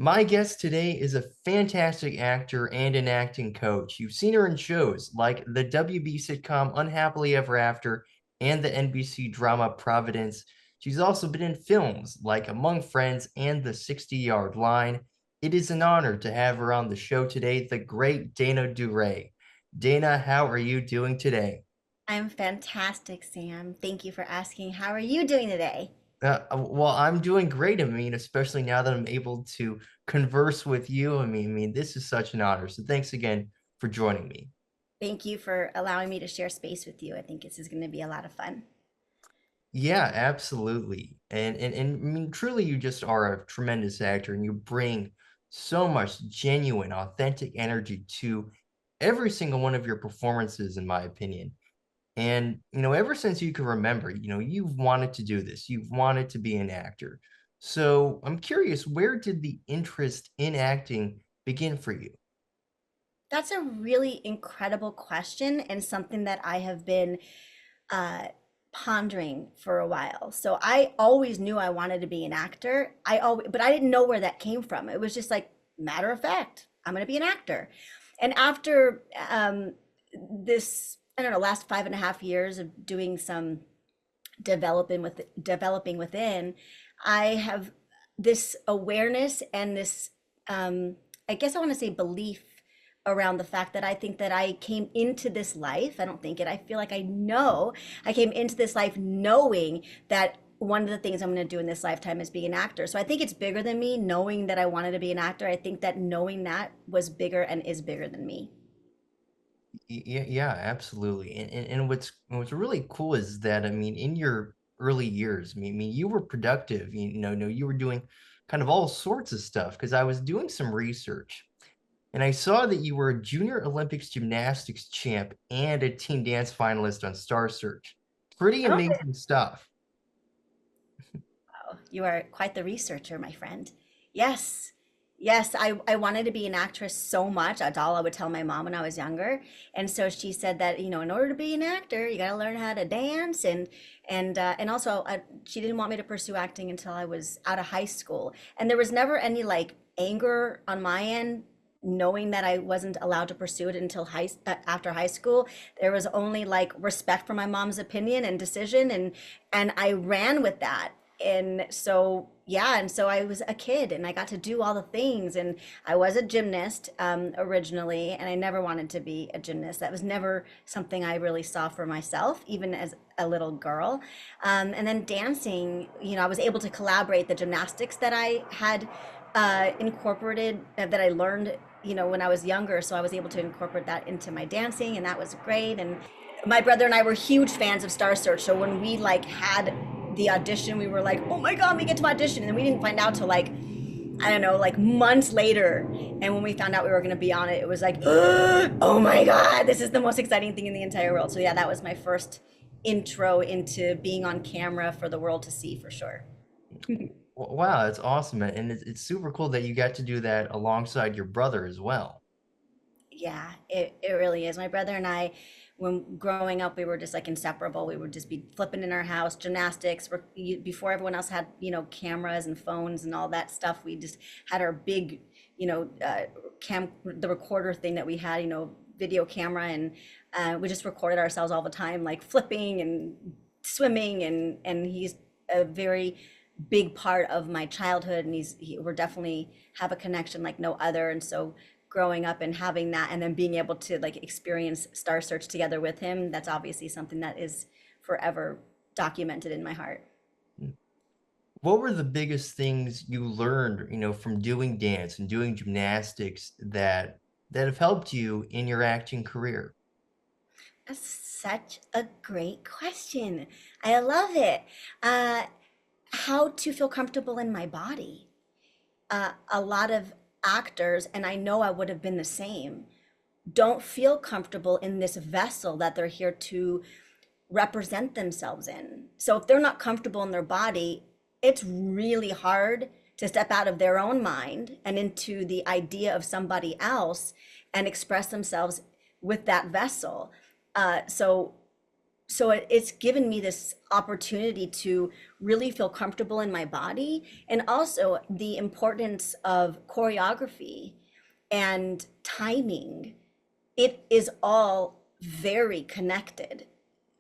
My guest today is a fantastic actor and an acting coach. You've seen her in shows like the WB sitcom Unhappily Ever After and the NBC drama Providence. She's also been in films like Among Friends and The 60-Yard Line. It is an honor to have her on the show today, the great Dana Daurey. Dana, how are you doing today? I'm fantastic, Sam. Thank you for asking. How are you doing today? Well, I'm doing great. I mean, especially now that I'm able to converse with you. I mean, this is such an honor. So thanks again for joining me. Thank you for allowing me to share space with you. I think this is going to be a lot of fun. Yeah, absolutely. And I mean, truly, you just are a tremendous actor, and you bring so much genuine, authentic energy to every single one of your performances, in my opinion. And, ever since you can remember, you've wanted to do this. You've wanted to be an actor. So I'm curious, where did the interest in acting begin for you? That's a really incredible question and something that I have been uh, pondering for a while. So I always knew I wanted to be an actor. But I didn't know where that came from. It was just like matter of fact, I'm going to be an actor. And after this, I don't know, last 5.5 years of doing some developing within, I have this awareness and this I guess I want to say belief around the fact that I think that I came into this life. I don't think it. I feel like I know I came into this life knowing that one of the things I'm going to do in this lifetime is be an actor. So I think it's bigger than me knowing that I wanted to be an actor. I think that knowing that was bigger and is bigger than me. Yeah, yeah, absolutely. And what's really cool is that I mean, in your early years, I mean, you were productive. No, you were doing kind of all sorts of stuff because I was doing some research. And I saw that you were a Junior Olympics gymnastics champ and a teen dance finalist on Star Search. Pretty Oh, amazing stuff. wow. You are quite the researcher, my friend. Yes. Yes, I wanted to be an actress so much. That's all I would tell my mom when I was younger. And so she said that, in order to be an actor, you got to learn how to dance and also she didn't want me to pursue acting until I was out of high school. And there was never any like anger on my end knowing that I wasn't allowed to pursue it until after high school. There was only like respect for my mom's opinion and decision and I ran with that. And so yeah, and so I was a kid and I got to do all the things. And I was a gymnast originally, and I never wanted to be a gymnast. That was never something I really saw for myself, even as a little girl. And then dancing, I was able to collaborate the gymnastics that I had incorporated, that I learned, when I was younger. So I was able to incorporate that into my dancing, and that was great. And my brother and I were huge fans of Star Search. So when we like had the audition, we were like, oh my God, we get to audition. And then we didn't find out till like, I don't know, like months later. And when we found out we were going to be on it, it was like, oh my God, this is the most exciting thing in the entire world. So yeah, that was my first intro into being on camera for the world to see for sure. Wow, that's awesome. And it's super cool that you got to do that alongside your brother as well. Yeah, it really is. My brother and I, when growing up, we were just like inseparable. We would just be flipping in our house, gymnastics. Before everyone else had, cameras and phones and all that stuff, we just had our big, the recorder thing that we had, video camera, and we just recorded ourselves all the time, like flipping and swimming, and he's a very big part of my childhood, and we're definitely have a connection like no other. And so growing up and having that and then being able to like experience Star Search together with him, that's obviously something that is forever documented in my heart. What were the biggest things you learned, from doing dance and doing gymnastics that have helped you in your acting career? That's such a great question. I love it. Uh, how to feel comfortable in my body. A lot of actors, and I know I would have been the same, don't feel comfortable in this vessel that they're here to represent themselves in. So if they're not comfortable in their body, it's really hard to step out of their own mind and into the idea of somebody else and express themselves with that vessel. So so it's given me this opportunity to really feel comfortable in my body, and also the importance of choreography and timing. It is all very connected,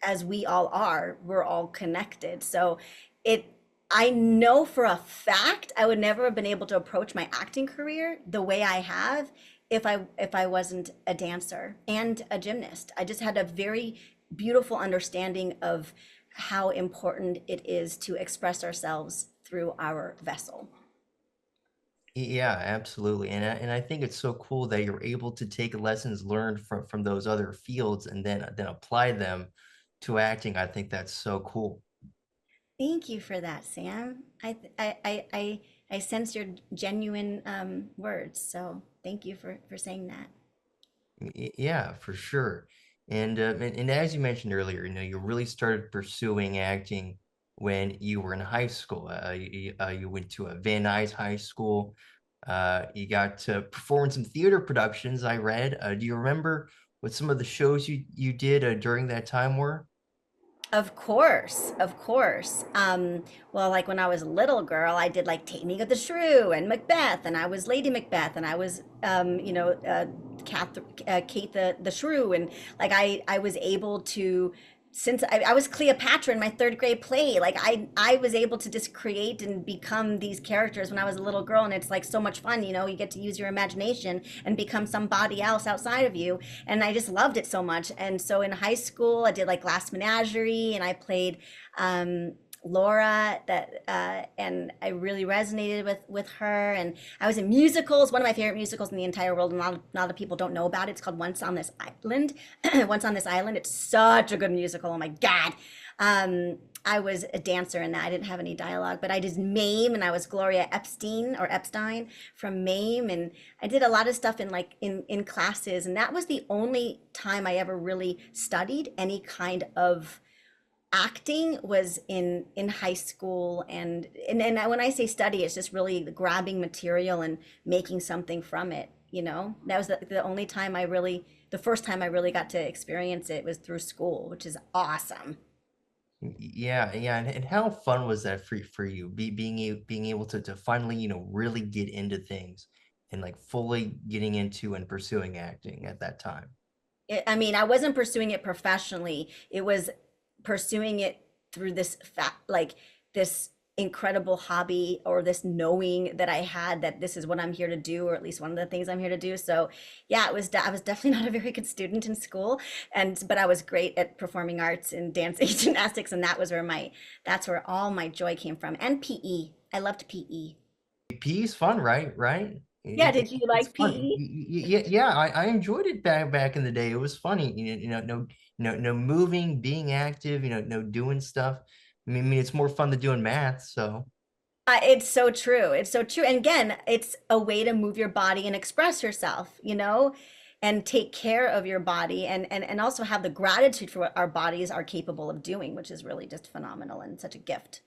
as we all are. We're all connected. So it, I know for a fact I would never have been able to approach my acting career the way I have if I wasn't a dancer and a gymnast. I just had a very beautiful understanding of how important it is to express ourselves through our vessel. Yeah, absolutely. And I think it's so cool that you're able to take lessons learned from those other fields and then apply them to acting. I think that's so cool. Thank you for that, Sam. I sense your genuine words, so thank you for saying that. Yeah, for sure. And as you mentioned earlier, you really started pursuing acting when you were in high school. You went to a Van Nuys High School. You got to perform in some theater productions, I read. Do you remember what some of the shows you did during that time were? Of course, of course. Well, like when I was a little girl, I did like Taming of the Shrew and Macbeth, and I was Lady Macbeth, and I was, Kate the Shrew, and like I was able to, since I was Cleopatra in my third grade play, like I was able to just create and become these characters when I was a little girl, and it's like so much fun, you get to use your imagination and become somebody else outside of you, and I just loved it so much. And so in high school, I did like Glass Menagerie, and I played um, Laura, that and I really resonated with her. And I was in musicals, one of my favorite musicals in the entire world, and a lot of people don't know about it. It's called Once on This Island. Once on This Island. It's such a good musical. Oh my God. I was a dancer in that. I didn't have any dialogue, but I did Mame, and I was Gloria Epstein from Mame, and I did a lot of stuff in like in classes, and that was the only time I ever really studied any kind of acting, was in high school. And when I say study, it's just really grabbing material and making something from it. That was the only time I really, the first time I really got to experience it was through school, which is awesome. Yeah, yeah. And how fun was that for you? Being able to finally, really get into things and like fully getting into and pursuing acting at that time. I mean, I wasn't pursuing it professionally. It was pursuing it through this like this incredible hobby, or this knowing that I had that this is what I'm here to do, or at least one of the things I'm here to do. So, yeah, I was definitely not a very good student in school, but I was great at performing arts and dancing, gymnastics, and that's where all my joy came from. And PE. I loved PE. PE is fun, right? Right? Yeah, did you It's like fun. PE? Yeah, yeah. I enjoyed it back in the day. It was funny. No moving, being active. No doing stuff. I mean, it's more fun than doing math. So It's so true. It's so true. And again, it's a way to move your body and express yourself, and take care of your body, and also have the gratitude for what our bodies are capable of doing, which is really just phenomenal and such a gift.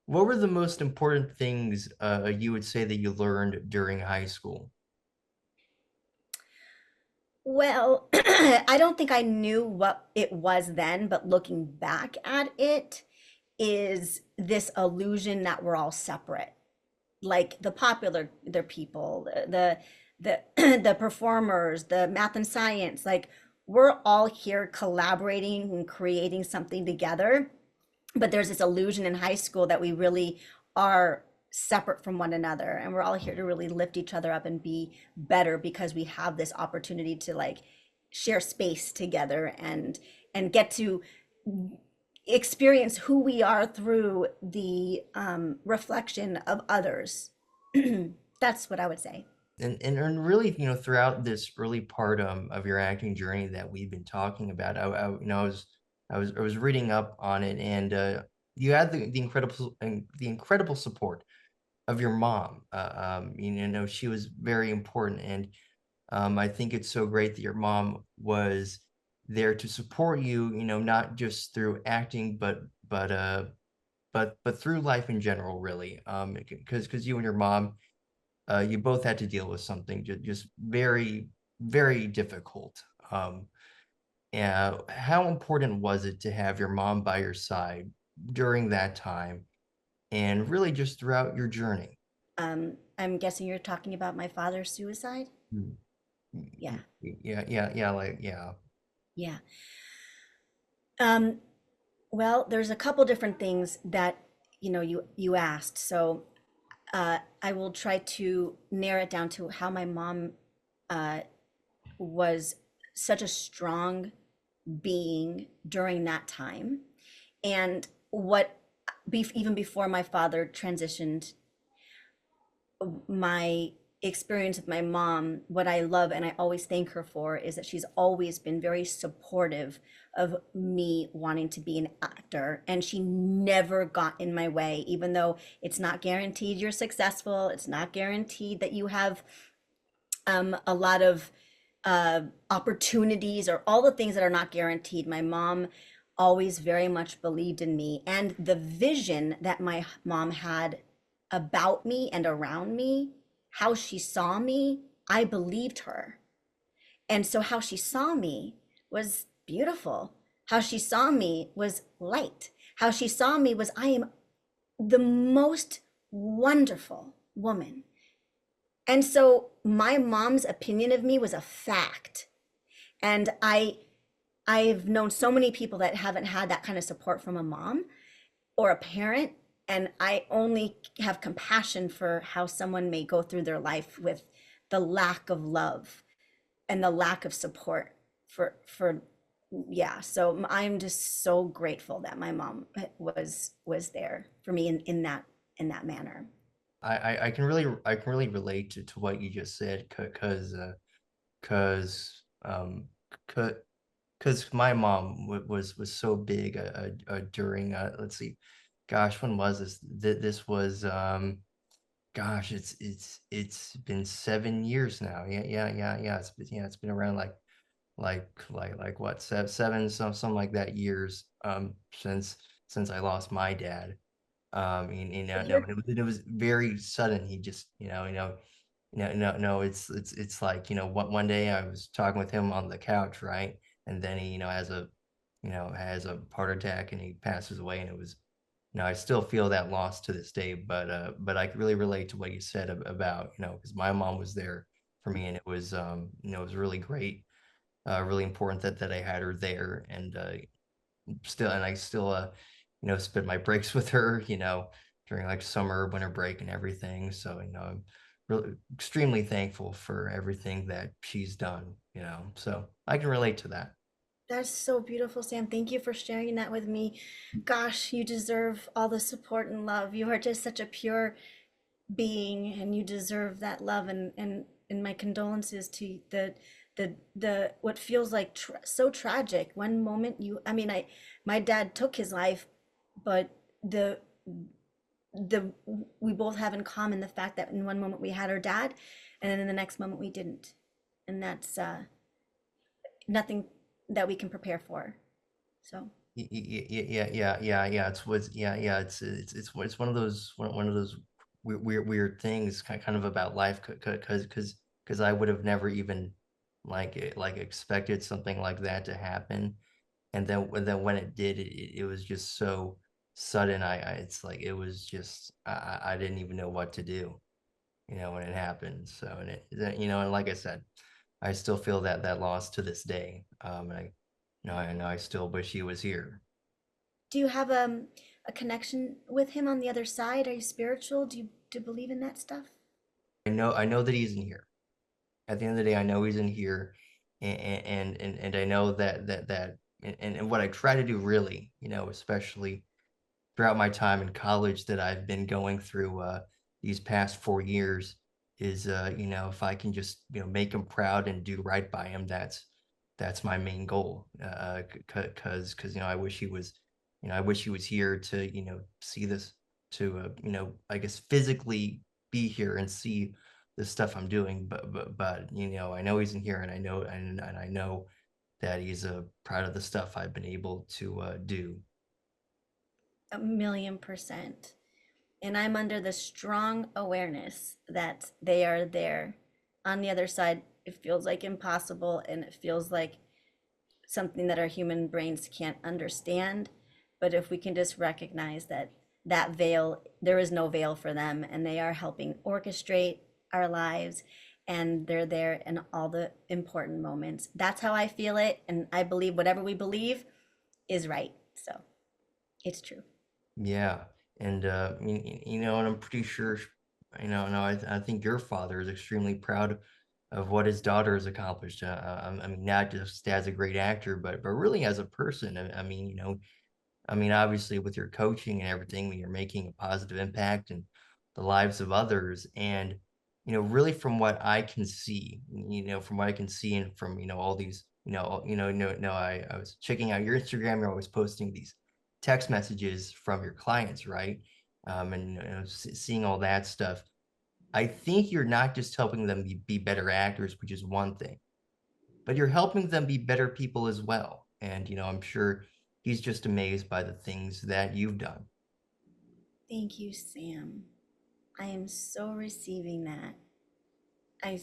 what were the most important things you would say that you learned during high school? Well, I don't think I knew what it was then, but looking back at it, is this illusion that we're all separate. Like the people, the the performers, the math and science, like we're all here collaborating and creating something together. But there's this illusion in high school that we really are separate from one another, and we're all here to really lift each other up and be better, because we have this opportunity to like share space together, and get to experience who we are through the reflection of others. That's what I would say. And really, throughout this early part of your acting journey that we've been talking about, I was reading up on it, and you had the incredible support of your mom. She was very important, and I think it's so great that your mom was there to support you. Not just through acting, but through life in general, really. Because you and your mom, you both had to deal with something just very, very difficult. Um, Yeah, how important was it to have your mom by your side during that time and really just throughout your journey? I'm guessing you're talking about my father's suicide? Mm. Yeah, Yeah, like yeah. yeah. Um, well, there's a couple different things that you asked. So I will try to narrow it down to how my mom uh, was such a strong being during that time, and what even before my father transitioned, my experience with my mom, what I love and I always thank her for is that she's always been very supportive of me wanting to be an actor. And she never got in my way, even though it's not guaranteed you're successful. It's not guaranteed that you have a lot of opportunities or all the things that are not guaranteed. My mom always very much believed in me and the vision that my mom had about me and around me, how she saw me, I believed her. And so, how she saw me was beautiful. How she saw me was light. How she saw me was, I am the most wonderful woman. And so my mom's opinion of me was a fact. And I've known so many people that haven't had that kind of support from a mom or a parent, and I only have compassion for how someone may go through their life with the lack of love and the lack of support for yeah. So I'm just so grateful that my mom was there for me in that manner. I can really relate to what you just said because because my mom was so big during let's see, gosh, when was this? This was gosh, it's been 7 years now. Yeah. It's been around like what, seven, something like that years since I lost my dad. No, You're it was very sudden. He just, no, it's like, one day I was talking with him on the couch, right? And then he, has a heart attack and he passes away. And it was, I still feel that loss to this day, but I could really relate to what you said about, because my mom was there for me and it was, it was really great, really important that I had her there. And I still spend my breaks with her, during like summer, winter break and everything. So, I'm really extremely thankful for everything that she's done, so I can relate to that. That's so beautiful, Sam. Thank you for sharing that with me. Gosh, you deserve all the support and love. You are just such a pure being and you deserve that love and my condolences to the what feels like so tragic. One moment I mean, my dad took his life, but the we both have in common the fact that in one moment we had our dad and then in the next moment we didn't. And that's nothing that we can prepare for. So Yeah. It's one of those weird things, kind of about life, because I would have never even like expected something like that to happen. And then when it did, it was just so sudden. It's like it was just I didn't even know what to do, when it happened. So and like I said, I still feel that loss to this day. And I know I still wish he was here. do you have a connection with him on the other side? Are you spiritual? Do you believe in that stuff? I know that he's in here. At the end of the day, I know he's in here, and I know and what I try to do really, especially throughout my time in college that I've been going through these past 4 years is if I can just make him proud and do right by him, that's my main goal. Because I wish he was here to see this, to I guess physically be here and see the stuff I'm doing, but I know he's in here, and I know that he's proud of the stuff I've been able to do. 1,000,000%. And I'm under the strong awareness that they are there. On the other side, it feels like impossible and it feels like something that our human brains can't understand. But if we can just recognize that that veil, there is no veil for them, and they are helping orchestrate our lives, and they're there in all the important moments. That's how I feel it. And I believe whatever we believe is right. So it's true. Yeah, and and I'm pretty sure, no, I think your father is extremely proud of what his daughter has accomplished. I mean, not just as a great actor, but really as a person. I mean, obviously with your coaching and everything, you're making a positive impact in the lives of others. And, really from what I can see, and from, all these, no, I was checking out your Instagram. You're always posting these text messages from your clients, right? And seeing all that stuff. I think you're not just helping them be better actors, which is one thing, but you're helping them be better people as well. And, I'm sure he's just amazed by the things that you've done. Thank you, Sam. I am so receiving that. I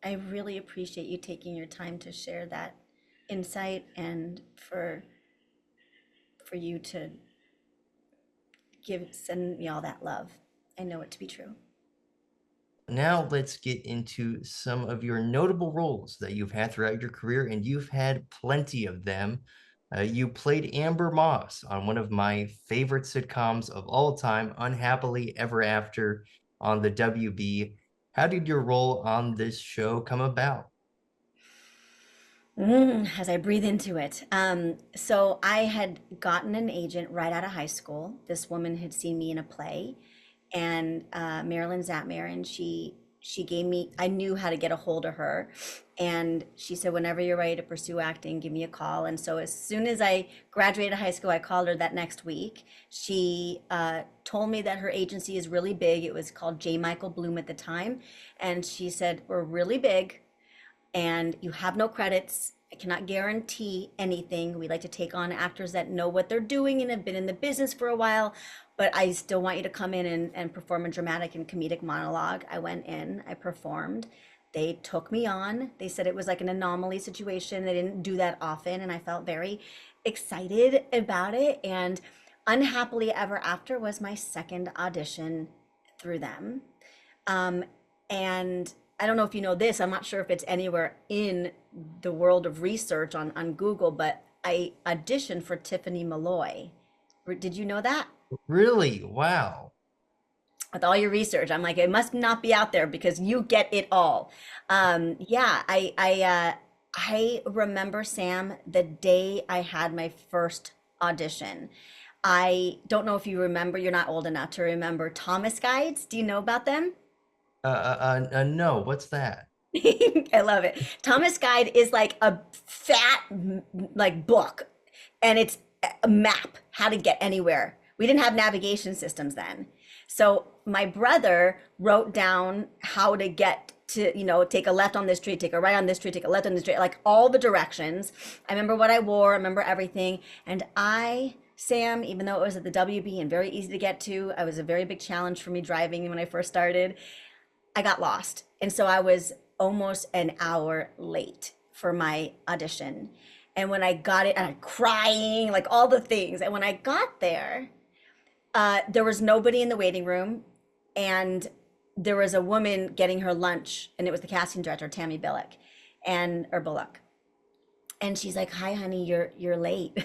I really appreciate you taking your time to share that insight and for you to send me all that love. I know it to be true. Now let's get into some of your notable roles that you've had throughout your career, and you've had plenty of them. You played Amber Moss on one of my favorite sitcoms of all time, Unhappily Ever After, on the WB. How did your role on this show come about? As I breathe into it. So I had gotten an agent right out of high school. This woman had seen me in a play, and Marilyn Zatmir, and she gave me. I knew how to get a hold of her, and she said, "Whenever you're ready to pursue acting, give me a call." And so as soon as I graduated high school, I called her that next week. She told me that her agency is really big. It was called J. Michael Bloom at the time, and she said, "We're really big and you have no credits. I cannot guarantee anything. We like to take on actors that know what they're doing and have been in the business for a while, but I still want you to come in and perform a dramatic and comedic monologue." I went in, I performed. They took me on. They said it was like an anomaly situation. They didn't do that often, and I felt very excited about it. And Unhappily Ever After was my second audition through them. Um, and I don't know if you know this, I'm not sure if it's anywhere in the world of research on Google, but I auditioned for Tiffany Malloy. Did you know that? Really? Wow. With all your research, I'm like, it must not be out there because you get it all. Yeah, I remember, Sam, the day I had my first audition. I don't know if you remember, you're not old enough to remember Thomas Guides. Do you know about them? No, what's that? I love it. Thomas Guide is like a fat like book, and it's a map how to get anywhere. We didn't have navigation systems then. So my brother wrote down how to get to, take a left on this street, take a right on this street, take a left on this street, like all the directions. I remember what I wore, I remember everything. And Sam, even though it was at the WB and very easy to get to, it was a very big challenge for me driving when I first started. I got lost. And so I was almost an hour late for my audition. And when I got it, and I'm crying, like all the things. And when I got there was nobody in the waiting room. And there was a woman getting her lunch, and it was the casting director, Tammy Billick, or Bullock. And she's like, "Hi, honey, you're late."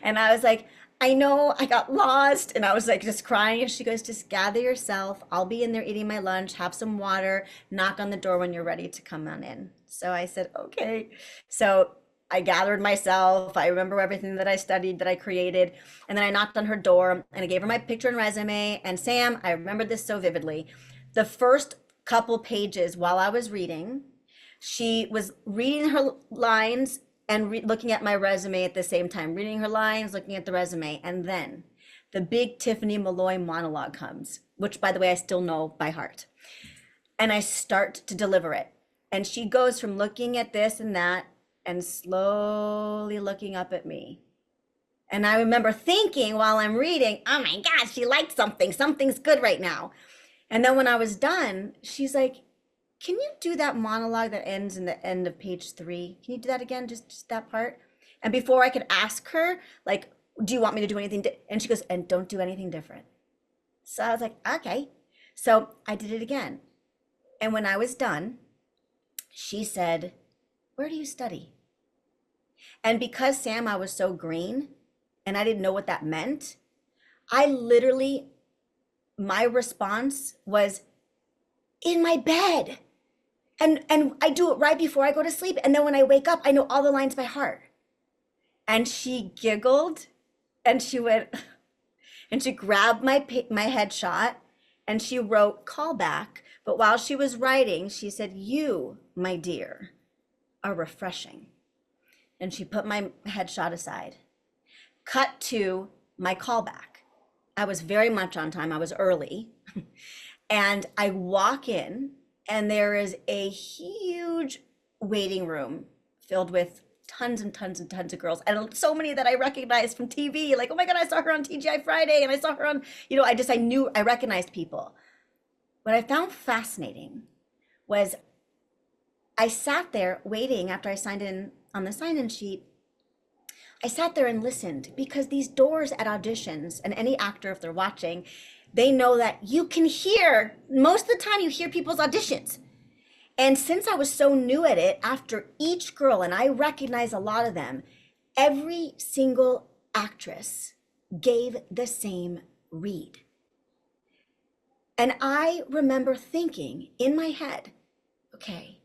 And I was like, "I know, I got lost." And I was like just crying. And she goes, "Just gather yourself. I'll be in there eating my lunch, have some water, knock on the door when you're ready to come on in." So I said, "Okay." So I gathered myself. I remember everything that I studied, that I created. And then I knocked on her door and I gave her my picture and resume. And Sam, I remember this so vividly. The first couple pages while I was reading, she was reading her lines and looking at my resume at the same time, reading her lines, looking at the resume. And then the big Tiffany Malloy monologue comes, which, by the way, I still know by heart. And I start to deliver it. And she goes from looking at this and that and slowly looking up at me. And I remember thinking while I'm reading, "Oh my God, she liked something. Something's good right now." And then when I was done, she's like, can you do that monologue that ends in the end of page 3? Can you do that again? Just that part? And before I could ask her, like, do you want me to do anything? And she goes, and don't do anything different. So I was like, okay. So I did it again. And when I was done, she said, where do you study? And because Sam, I was so green and I didn't know what that meant, I literally, my response was in my bed. And I do it right before I go to sleep. And then when I wake up, I know all the lines by heart. And she giggled and she went, and she grabbed my headshot and she wrote callback. But while she was writing, she said, you, my dear, are refreshing. And she put my headshot aside. Cut to my callback. I was very much on time. I was early. And I walk in, and there is a huge waiting room filled with tons and tons and tons of girls. And so many that I recognized from TV. Like, oh my God, I saw her on TGI Friday, and I saw her on, I knew, I recognized people. What I found fascinating was I sat there waiting after I signed in on the sign-in sheet. I sat there and listened because these doors at auditions, and any actor, if they're watching, they know that you can hear, most of the time you hear people's auditions. And since I was so new at it, after each girl, and I recognize a lot of them, every single actress gave the same read. And I remember thinking in my head, okay,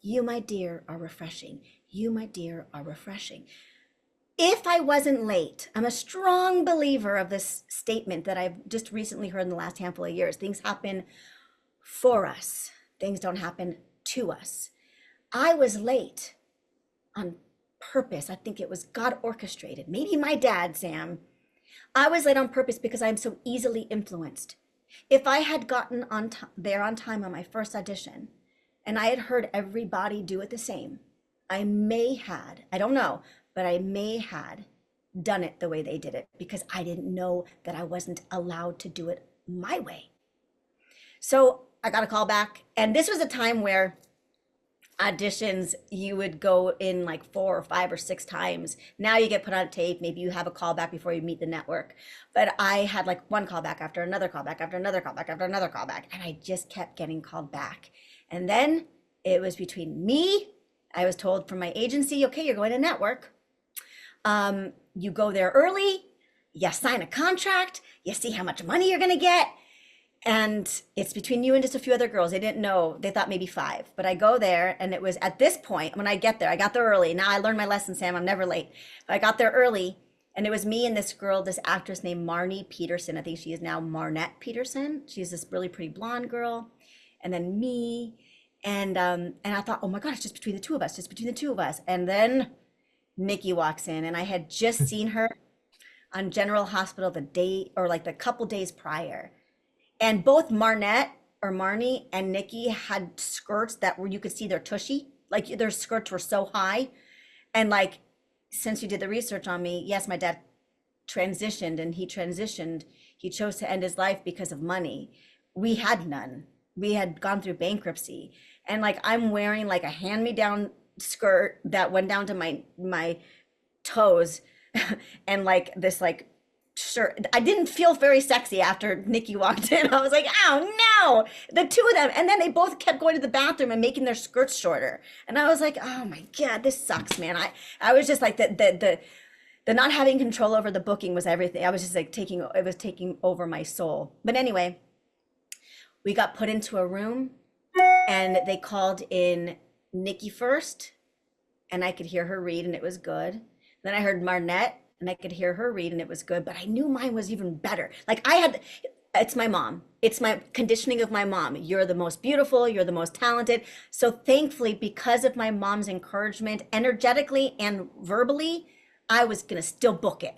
you, my dear, are refreshing. You, my dear, are refreshing. If I wasn't late, I'm a strong believer of this statement that I've just recently heard in the last handful of years. Things happen for us. Things don't happen to us. I was late on purpose. I think it was God orchestrated. Maybe my dad, Sam. I was late on purpose because I'm so easily influenced. If I had gotten there on time on my first audition, and I had heard everybody do it the same, I don't know, but I may had done it the way they did it because I didn't know that I wasn't allowed to do it my way. So I got a call back, and this was a time where auditions, you would go in like 4 or 5 or 6 times. Now you get put on tape. Maybe you have a call back before you meet the network. But I had like one call back after another call back after another call back after another call back. And I just kept getting called back. And then it was between me. I was told from my agency, okay, you're going to network. You go there early. You sign a contract. You see how much money you're going to get. And it's between you and just a few other girls. They didn't know. They thought maybe 5. But I go there, and it was at this point, when I get there, I got there early. Now I learned my lesson, Sam. I'm never late. But I got there early, and it was me and this girl, this actress named Marnie Peterson. I think she is now Marnette Peterson. She's this really pretty blonde girl. And then me. And I thought, oh my God, it's just between the two of us, just between the two of us. And then Nikki walks in, and I had just seen her on General Hospital the day, or like the couple days prior. And both Marnie and Nikki had skirts that where you could see their tushy, like their skirts were so high. And like, since you did the research on me, yes, my dad transitioned, and he chose to end his life because of money. We had none. We had gone through bankruptcy. And like, I'm wearing like a hand-me-down skirt that went down to my toes and like this like shirt. I didn't feel very sexy after Nikki walked in. I was like, oh no, the two of them. And then they both kept going to the bathroom and making their skirts shorter. And I was like, oh my God, this sucks, man. I was just like, the not having control over the booking was everything. I was just like it was taking over my soul. But anyway, we got put into a room, and they called in Nikki first, and I could hear her read, and it was good. Then I heard Marnette, and I could hear her read, and it was good, but I knew mine was even better. Like it's my mom. It's my conditioning of my mom. You're the most beautiful, you're the most talented. So thankfully, because of my mom's encouragement, energetically and verbally, I was gonna still book it.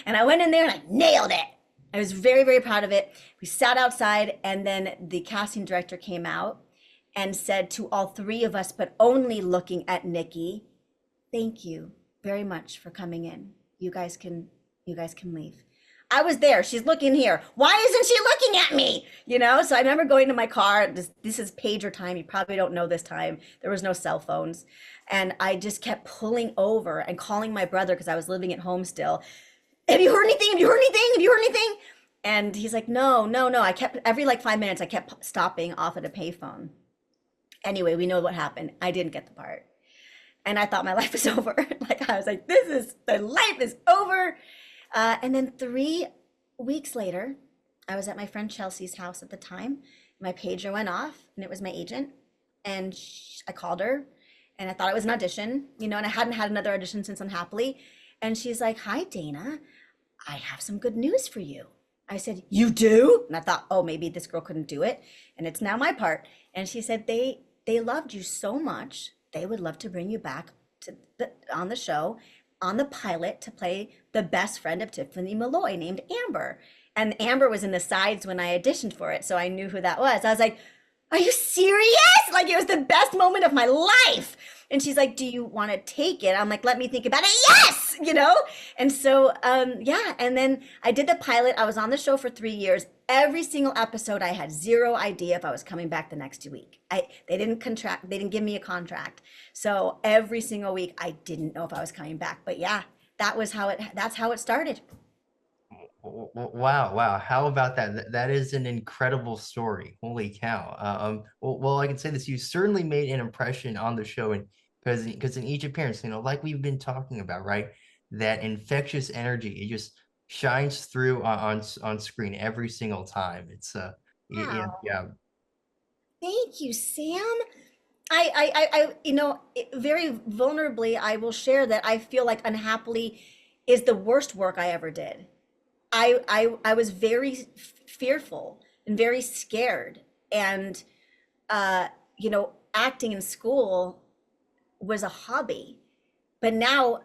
And I went in there and I nailed it. I was very, very proud of it. We sat outside, and then the casting director came out and said to all 3 of us, but only looking at Nikki, thank you very much for coming in. You guys can leave. I was there. She's looking here. Why isn't she looking at me? You know? So I remember going to my car. This is pager time. You probably don't know this time. There was no cell phones. And I just kept pulling over and calling my brother because I was living at home still. Have you heard anything? Have you heard anything? Have you heard anything? And he's like, no, no, no. I kept, every like 5 minutes, I kept stopping off at a payphone. Anyway, we know what happened. I didn't get the part. And I thought my life was over. Like, I was like, the life is over. And then 3 weeks later, I was at my friend Chelsea's house at the time. My pager went off, and it was my agent. And I called her, and I thought it was an audition, you know, and I hadn't had another audition since Unhappily. And she's like, "Hi, Dana. I have some good news for you." I said, "You do?" And I thought, oh, maybe this girl couldn't do it, and it's now my part. And she said, they loved you so much, they would love to bring you back on the show, on the pilot, to play the best friend of Tiffany Malloy named Amber. And Amber was in the sides when I auditioned for it, so I knew who that was. I was like, "Are you serious?" Like, it was the best moment of my life. And she's like, "Do you want to take it?" I'm like, "Let me think about it." Yes, you know? And so, yeah. And then I did the pilot. I was on the show for 3 years. Every single episode, I had zero idea if I was coming back the next week. They didn't give me a contract. So every single week, I didn't know if I was coming back. But yeah, that's how it started. Wow, wow. How about that? That is an incredible story. Holy cow. Well, I can say this, you certainly made an impression on the show, and because in each appearance, like we've been talking about, right? That infectious energy, it just shines through on screen every single time. It's yeah, Wow. yeah. Thank you, Sam. Very vulnerably, I will share that I feel like Unhappily is the worst work I ever did. I was very fearful and very scared, and acting in school was a hobby, but now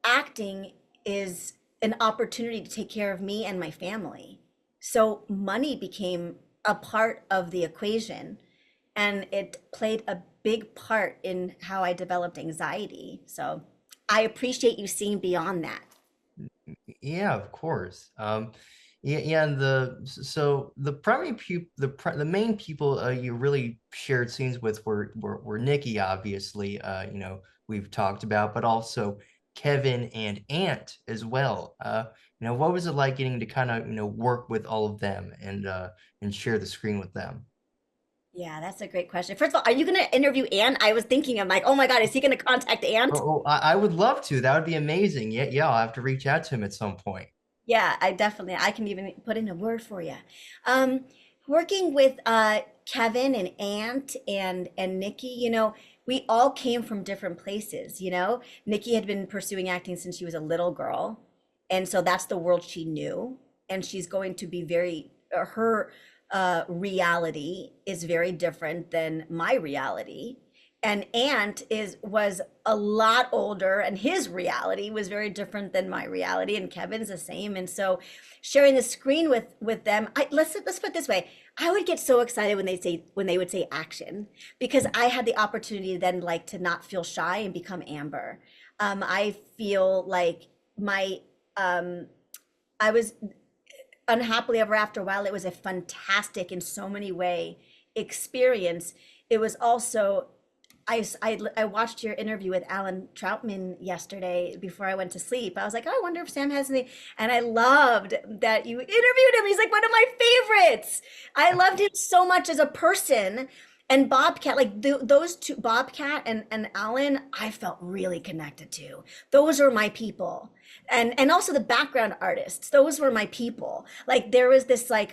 acting is an opportunity to take care of me and my family. So money became a part of the equation, and it played a big part in how I developed anxiety. So I appreciate you seeing beyond that. Yeah, of course. Yeah, yeah, and the primary the main people you really shared scenes with were Nikki, obviously, we've talked about, but also Kevin and Ant as well. What was it like getting to kind of, work with all of them and share the screen with them? Yeah, that's a great question. First of all, are you going to interview Anne? I was thinking, I'm like, oh my God, is he going to contact Ant? I would love to. That would be amazing. Yeah, yeah, I'll have to reach out to him at some point. Yeah, I can even put in a word for you. Um, Working with Kevin and Ant and Nikki, we all came from different places, Nikki had been pursuing acting since she was a little girl, and so that's the world she knew, and she's going to be her reality is very different than my reality. And was a lot older, and his reality was very different than my reality, and Kevin's the same. And so sharing the screen with them, let's put it this way. I would get so excited when they would say action, because I had the opportunity then, like, to not feel shy and become Amber. I feel like my I was Unhappily Ever After, while it was a fantastic in so many way experience, it was also, I watched your interview with Alan Troutman yesterday before I went to sleep. I was like, oh, I wonder if Sam has any. And I loved that you interviewed him. He's like one of my favorites. I loved him so much as a person. And Bobcat, like those two, Bobcat and Alan, I felt really connected to. Those were my people. And also the background artists, those were my people. Like, there was this, like,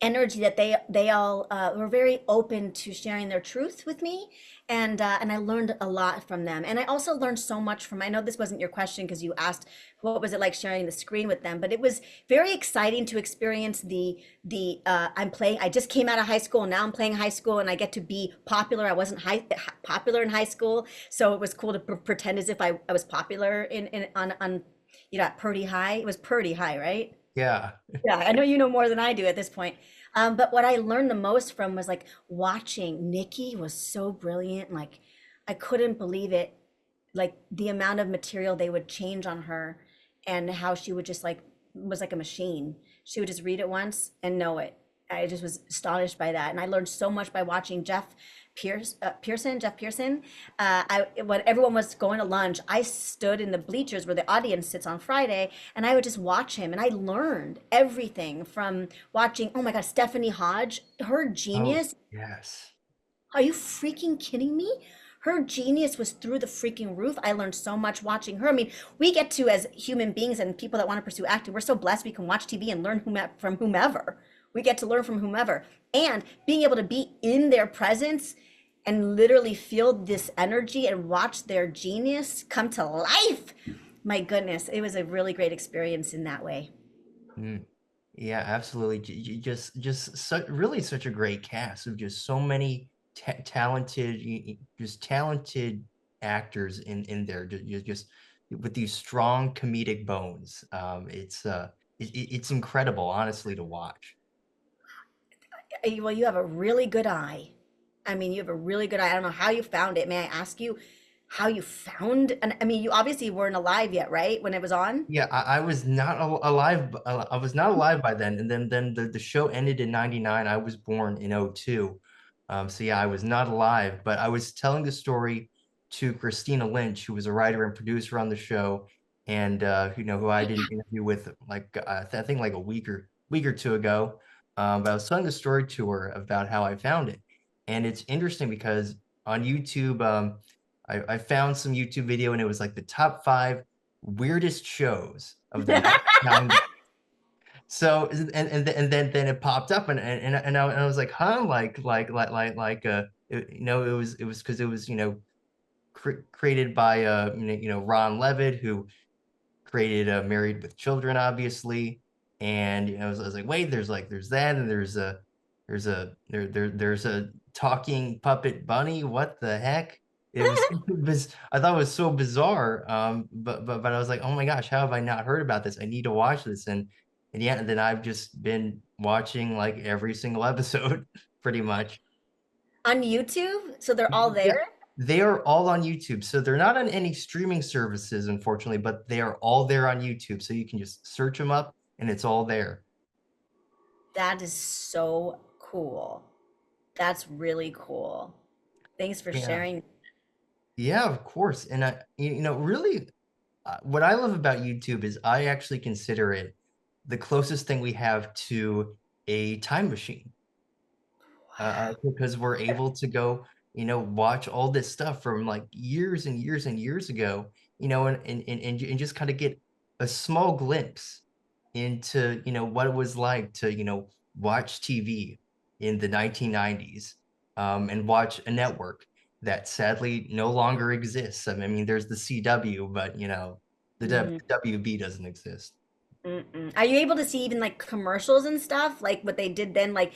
energy that they all were very open to sharing their truth with me, and I learned a lot from them. And I also learned so much from, I know this wasn't your question because you asked what was it like sharing the screen with them, but it was very exciting to experience I just came out of high school, and now I'm playing high school, and I get to be popular. I wasn't popular in high school, so it was cool to pretend as if I was popular in on at Purdy High. It was Purdy High, right? Yeah. Yeah, I know you know more than I do at this point. But what I learned the most from was, like, watching Nikki was so brilliant. Like, I couldn't believe it. Like, the amount of material they would change on her, and how she would just, like, was like a machine. She would just read it once and know it. I just was astonished by that, and I learned so much by watching Jeff Pearson. When everyone was going to lunch, I stood in the bleachers where the audience sits on Friday, and I would just watch him, and I learned everything from watching. Oh my God, Stephanie Hodge, her Oh, genius. yes. Are you freaking kidding me? Her genius was through the freaking roof. I learned so much watching her. I mean, we get to, as human beings and people that want to pursue acting, we're so blessed we can watch TV and learn from whomever. We get to learn from whomever. And being able to be in their presence and literally feel this energy and watch their genius come to life. My goodness, it was a really great experience in that way. Mm. Yeah, absolutely. Just really such a great cast of just so many talented, just talented actors in there. Just with these strong comedic bones. It's incredible, honestly, to watch. Well, you have a really good eye. I mean, you have a really good eye. I don't know how you found it. May I ask you how you found? And I mean, you obviously weren't alive yet, right? When it was on? Yeah, I was not alive. I was not alive by then. And then the show ended in 99. I was born in '02. So yeah, I was not alive, but I was telling the story to Christina Lynch, who was a writer and producer on the show, and who I did an interview with like I think like a week or two ago. But I was telling the story to her about how I found it. And it's interesting because on YouTube, I found some YouTube video and it was like the top five weirdest shows of the 1990s. So and then it popped up and I was like, huh, it was because it was created by Ron Levitt, who created Married with Children, obviously. And I was like, wait, there's that, and there's a talking puppet bunny. What the heck? I thought it was so bizarre. But I was like, oh my gosh, how have I not heard about this? I need to watch this. And yeah, and then I've just been watching like every single episode, pretty much. On YouTube? So they're all Yeah, there? they are all on YouTube. So they're not on any streaming services, unfortunately, but they are all there on YouTube. So you can just search them up and it's all there. That is so cool. That's really cool. Thanks for Yeah. sharing. Yeah, of course. And really, what I love about YouTube is I actually consider it the closest thing we have to a time machine. Because we're able to go, watch all this stuff from like years and years and years ago, and just kind of get a small glimpse into, what it was like to, watch TV in the 1990s, and watch a network that sadly no longer exists. I mean, there's the CW, but, the Mhm. WB doesn't exist. Mm-mm. Are you able to see even like commercials and stuff, like what they did then, like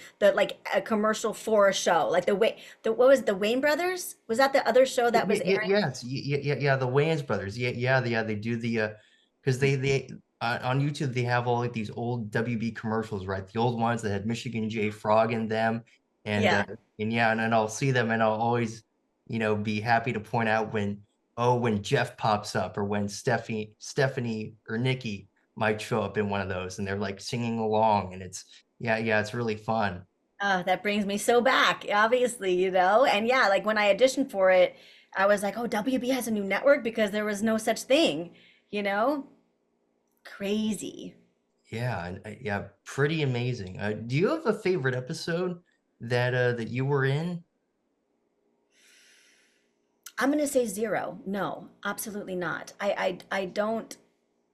a commercial for a show, like the what was it, the Wayne Brothers? Was that the other show that was airing? Yes, yeah, the Wayans brothers. Yeah, they do because they on YouTube they have all like these old WB commercials, right? The old ones that had Michigan J. Frog in them, and Yeah. yeah, and I'll see them, and I'll always, be happy to point out when Jeff pops up, or when Stephanie or Nikki might show up in one of those, and they're like singing along, and it's really fun. Oh, that brings me so back, obviously, you know? And yeah, like when I auditioned for it, I was like, oh, WB has a new network because there was no such thing, you know? Crazy. Yeah, yeah, pretty amazing. Do you have a favorite episode that you were in? I'm gonna say zero. No, absolutely not. I don't.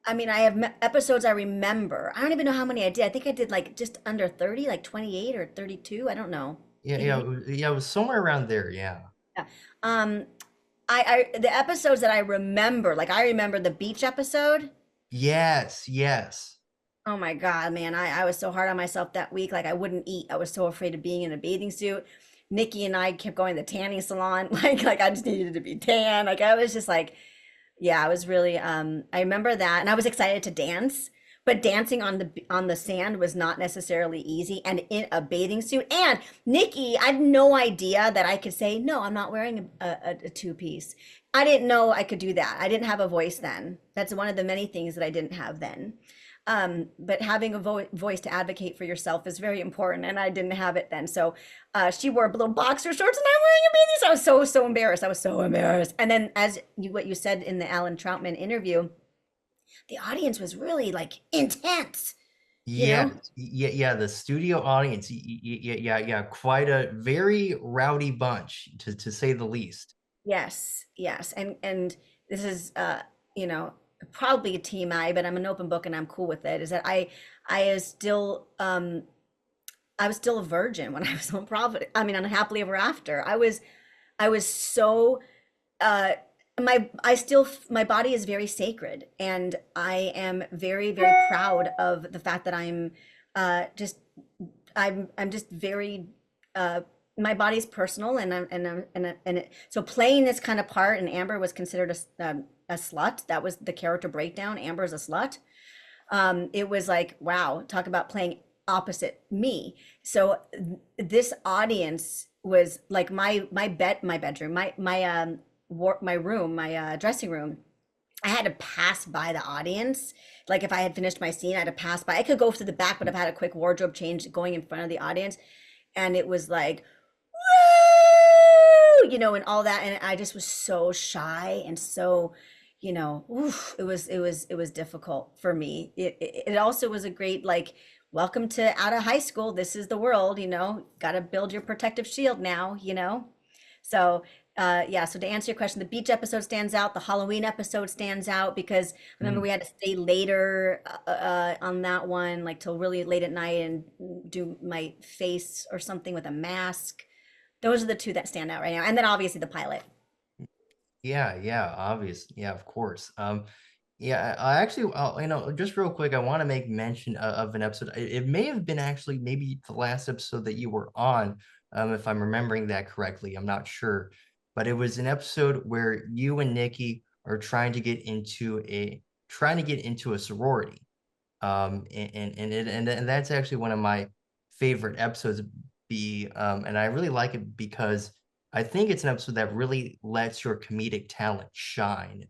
I mean, I have episodes I remember. I don't even know how many I did. I think I did like just under 30, like 28 or 32. I don't know. Yeah, Maybe. yeah, it was somewhere around there. Yeah. Yeah. Um, the episodes that I remember, like I remember the beach episode. Yes, yes. Oh my God, man. I was so hard on myself that week. Like I wouldn't eat. I was so afraid of being in a bathing suit. Nikki and I kept going to the tanning salon. Like I just needed to be tan. Like I was just like, yeah, I was really I remember that and I was excited to dance, but dancing on the sand was not necessarily easy and in a bathing suit. And Nikki, I had no idea that I could say, "No, I'm not wearing a two-piece." I didn't know I could do that. I didn't have a voice then. That's one of the many things that I didn't have then. But having a voice to advocate for yourself is very important, and I didn't have it then. So she wore little boxer shorts, and I'm wearing a bathing suit. I was so embarrassed. I was so embarrassed. And then, as you what you said in the Alan Troutman interview, the audience was really like intense. You Yeah, know? yeah. The studio audience, yeah. Quite a very rowdy bunch, to say the least. Yes, yes. And this is you know, probably a TMI, but I'm an open book and I'm cool with it. Is that I is still I was still a virgin when I was on Profit. I mean, on Happily Ever After. I was so uh my body is very sacred, and I am very proud of the fact that just I'm just very uh my body's personal, so playing this kind of part, and Amber was considered a slut. That was the character breakdown. Amber is a slut. It was like, wow, talk about playing opposite me. So this audience was like my bedroom, my room, my dressing room. I had to pass by the audience. Like if I had finished my scene, I had to pass by. I could go through the back, but I've had a quick wardrobe change going in front of the audience. And it was like, woo, and all that. And I just was so shy and so, oof, it was difficult for me. It also was a great, like, welcome to out of high school. This is the world, got to build your protective shield now. So, yeah, so to answer your question, the beach episode stands out. The Halloween episode stands out because remember Mm. we had to stay later on that one, like till really late at night and do my face or something with a mask. Those are the two that stand out right now. And then obviously the pilot. Yeah, obvious. Yeah, of course. Yeah, I actually, just real quick, I want to make mention of an episode. It may have been actually maybe the last episode that you were on, if I'm remembering that correctly. I'm not sure, but it was an episode where you and Nikki are trying to get into a sorority. And that's actually one of my favorite episodes. And I really like it because I think it's an episode that really lets your comedic talent shine.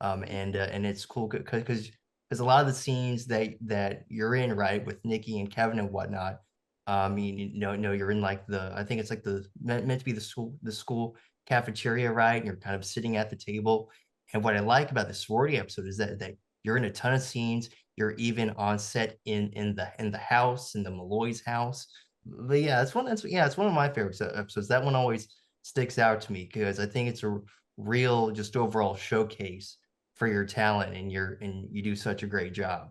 And it's cool because a lot of the scenes that you're in, right, with Nikki and Kevin and whatnot. You're in like I think it's like meant to be the school cafeteria, right? And you're kind of sitting at the table. And what I like about the sorority episode is that you're in a ton of scenes. You're even on set in the house, in the Malloy's house. But yeah, it's one of my favorite episodes. That one always sticks out to me because I think it's a real just overall showcase for your talent, and you do such a great job.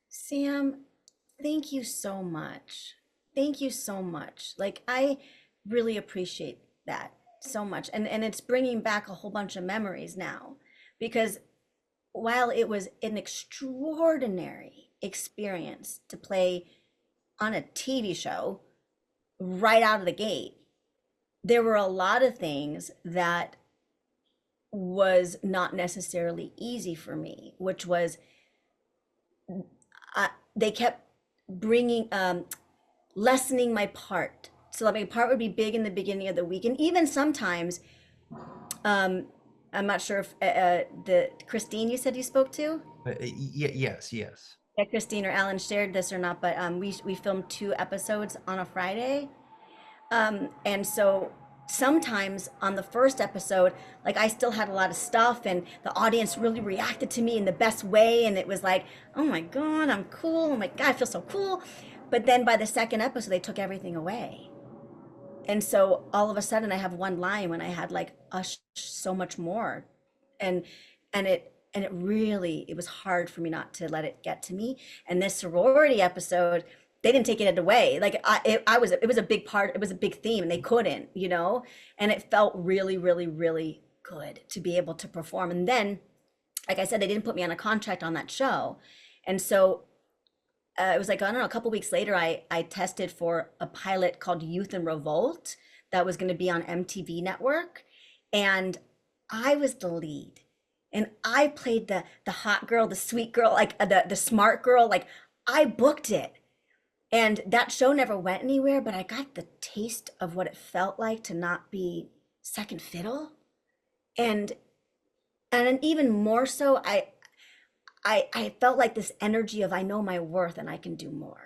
Sam, thank you so much. Thank you so much. Like I really appreciate that so much. And it's bringing back a whole bunch of memories now because while it was an extraordinary experience to play on a TV show right out of the gate, there were a lot of things that was not necessarily easy for me, which was they kept bringing lessening my part. So that my part would be big in the beginning of the week, and even sometimes, um, I'm not sure if the Christine you said you spoke to, Yes. yeah, Christine or Alan shared this or not, but we filmed 2 episodes on a Friday, and so sometimes on the first episode, like I still had a lot of stuff, and the audience really reacted to me in the best way, and it was like, oh my God, I'm cool. Oh my God, I feel so cool. But then by the second episode, they took everything away. And so all of a sudden I have one line when I had like so much more. And it was hard for me not to let it get to me. And this sorority episode, they didn't take it away. Like it was a big part, it was a big theme and they couldn't. And it felt really good to be able to perform. And then, like I said, they didn't put me on a contract on that show. And so it was like, I don't know, a couple weeks later, I tested for a pilot called Youth in Revolt that was going to be on MTV Network, and I was the lead, and I played the hot girl, the sweet girl, like the smart girl. Like I booked it, and that show never went anywhere, but I got the taste of what it felt like to not be second fiddle, and and then even more so, I felt like this energy of I know my worth and I can do more.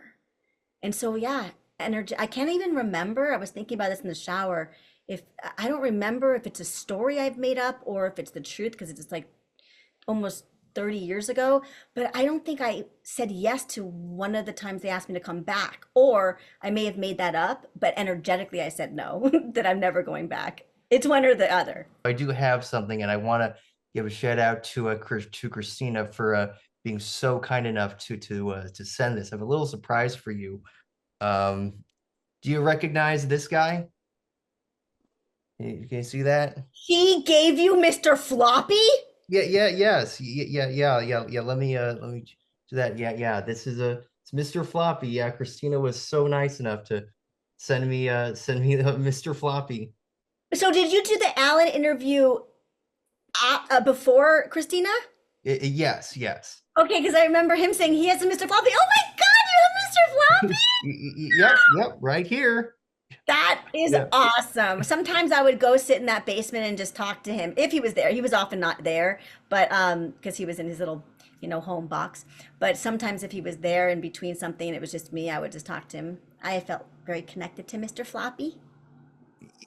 And so yeah, energy. I can't even remember. I was thinking about this in the shower. If I don't remember if it's a story I've made up or if it's the truth because it's like almost 30 years ago, but I don't think I said yes to one of the times they asked me to come back. Or I may have made that up, but energetically I said no, that I'm never going back. It's one or the other. I do have something, and I want to give a shout out to to Christina for being so kind enough to send this. I have a little surprise for you. Um, do you recognize this guy? Can you see that? He gave you Mr. Floppy? Yes, yeah. Let me do that. Yeah. This is a it's Mr. Floppy. Yeah, Christina was so nice enough to send me Mr. Floppy. So did you do the Alan interview before Christina? Yes. Okay, because I remember him saying he has a Mr. Floppy. Oh my God, you have Mr. Floppy? Yep, right here. That is Yeah. awesome. Sometimes I would go sit in that basement and just talk to him if he was there. He was often not there, but because he was in his little, home box. But sometimes if he was there in between something and it was just me, I would just talk to him. I felt very connected to Mr. Floppy.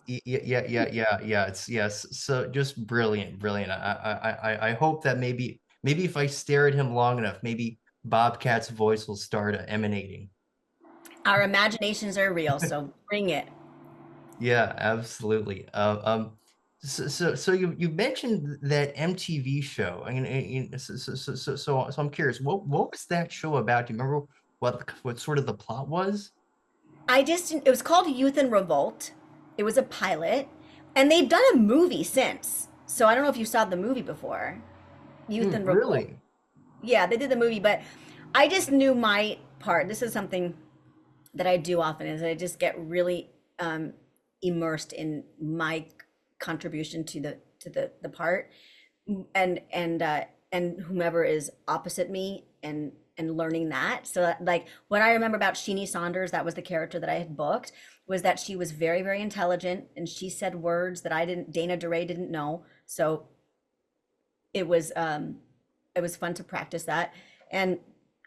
Yeah. It's yes. So just brilliant. I hope that maybe if I stare at him long enough, maybe Bobcat's voice will start emanating. Our imaginations are real, so bring it. Yeah, absolutely. So you mentioned that MTV show. I mean, so I'm curious. What was that show about? Do you remember what sort of the plot was? It was called Youth in Revolt. It was a pilot, and they've done a movie since. So I don't know if you saw the movie before. Youth in Revolt. Really? Yeah, they did the movie, but I just knew my part. This is something that I do often is I just get really immersed in my contribution to the part and whomever is opposite me and learning that. So like what I remember about Sheenie Saunders, that was the character that I had booked, was that she was very, very intelligent and she said words that Dana Daurey didn't know. So it was um it was fun to practice that. And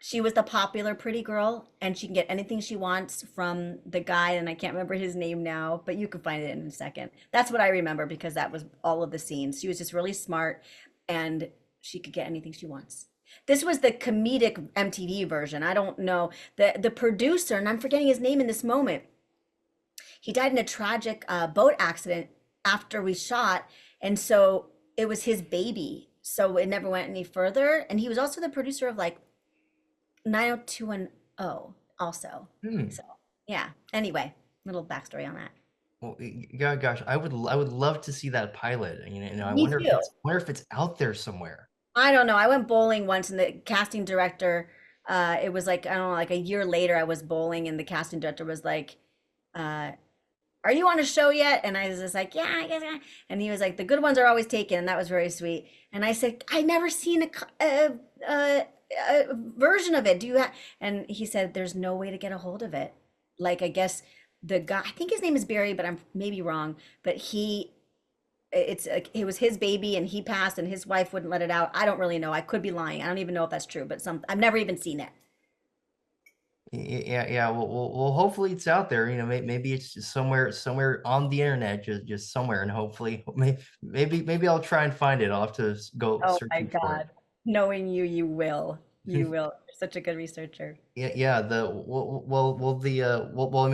she was the popular pretty girl, and she can get anything she wants from the guy, and I can't remember his name now, but you can find it in a second. That's what I remember because that was all of the scenes. She was just really smart, and she could get anything she wants. This was the comedic MTV version. I don't know the producer, and I'm forgetting his name in this moment. He died in a tragic boat accident after we shot, and so it was his baby. So it never went any further. And he was also the producer of like 90210 also. Hmm. So yeah. Anyway, little backstory on that. Well, yeah, gosh, I would love to see that pilot. I Me too. wonder if it's out there somewhere. I don't know. I went bowling once and the casting director, it was like, I don't know, like a year later I was bowling and the casting director was like, uh, are you on a show yet? And I was just like, yeah, I guess. Yeah. And he was like, the good ones are always taken. And that was very sweet. And I said, I never seen a version of it. Do you have? And he said, there's no way to get a hold of it. Like, I guess the guy, I think his name is Barry, but I'm maybe wrong. But it was his baby and he passed and his wife wouldn't let it out. I don't really know. I could be lying. I don't even know if that's true, but I've never even seen it. Yeah. Well, hopefully it's out there. Maybe it's just somewhere on the internet, just somewhere, and hopefully, maybe I'll try and find it. I'll have to go Oh my searching for it. God. Knowing you, you will. You will. You're such a good researcher. Yeah. I mean,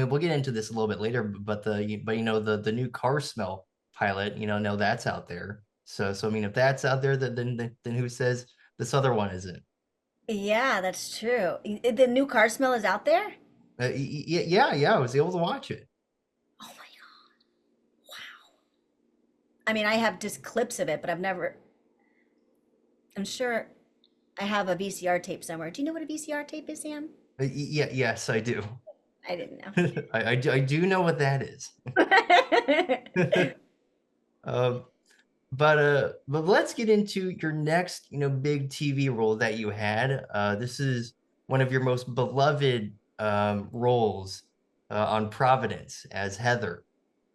we'll get into this a little bit later, but the new car smell pilot, no, that's out there. So I mean, if that's out there, then who says this other one isn't? Yeah, that's true. The new car smell is out there? Yeah. I was able to watch it. Oh my God. I mean, I have just clips of it, but I'm sure I have a VCR tape somewhere. Do you know what a VCR tape is, Sam? Yes, I do. I didn't know. I do know what that is. Um, but let's get into your next, big TV role that you had. This is one of your most beloved roles on Providence as Heather.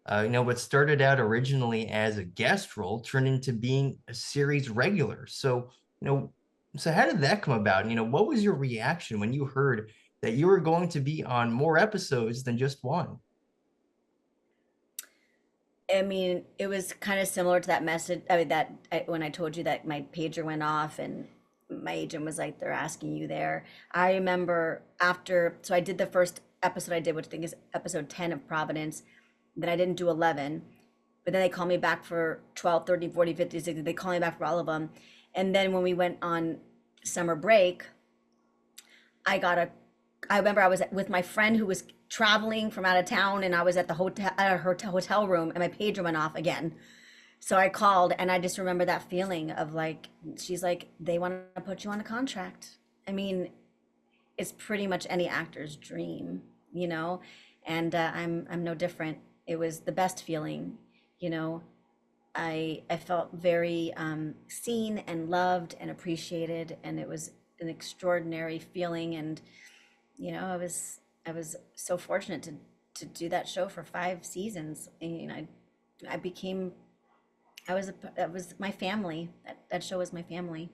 What started out originally as a guest role turned into being a series regular. So, So how did that come about? What was your reaction when you heard that you were going to be on more episodes than just one? I mean, it was kind of similar to that message. I mean, when I told you that my pager went off and my agent was like, they're asking you there. I remember after, so I did the first episode I did, which I think is episode 10 of Providence. Then I didn't do 11, but then they called me back for 12, 13, 14, 15, 16. They called me back for all of them. And then when we went on summer break, I got a I remember I was with my friend who was traveling from out of town, and I was at the hotel at her hotel room, and my pager went off again. So I called, and I just remember that feeling of like, she's like, they want to put you on a contract. I mean, it's pretty much any actor's dream, you know, and I'm no different. It was the best feeling, you know. I felt very seen and loved and appreciated, and it was an extraordinary feeling. And I was so fortunate to do that show for 5 seasons. And I became that was my family. That show was my family.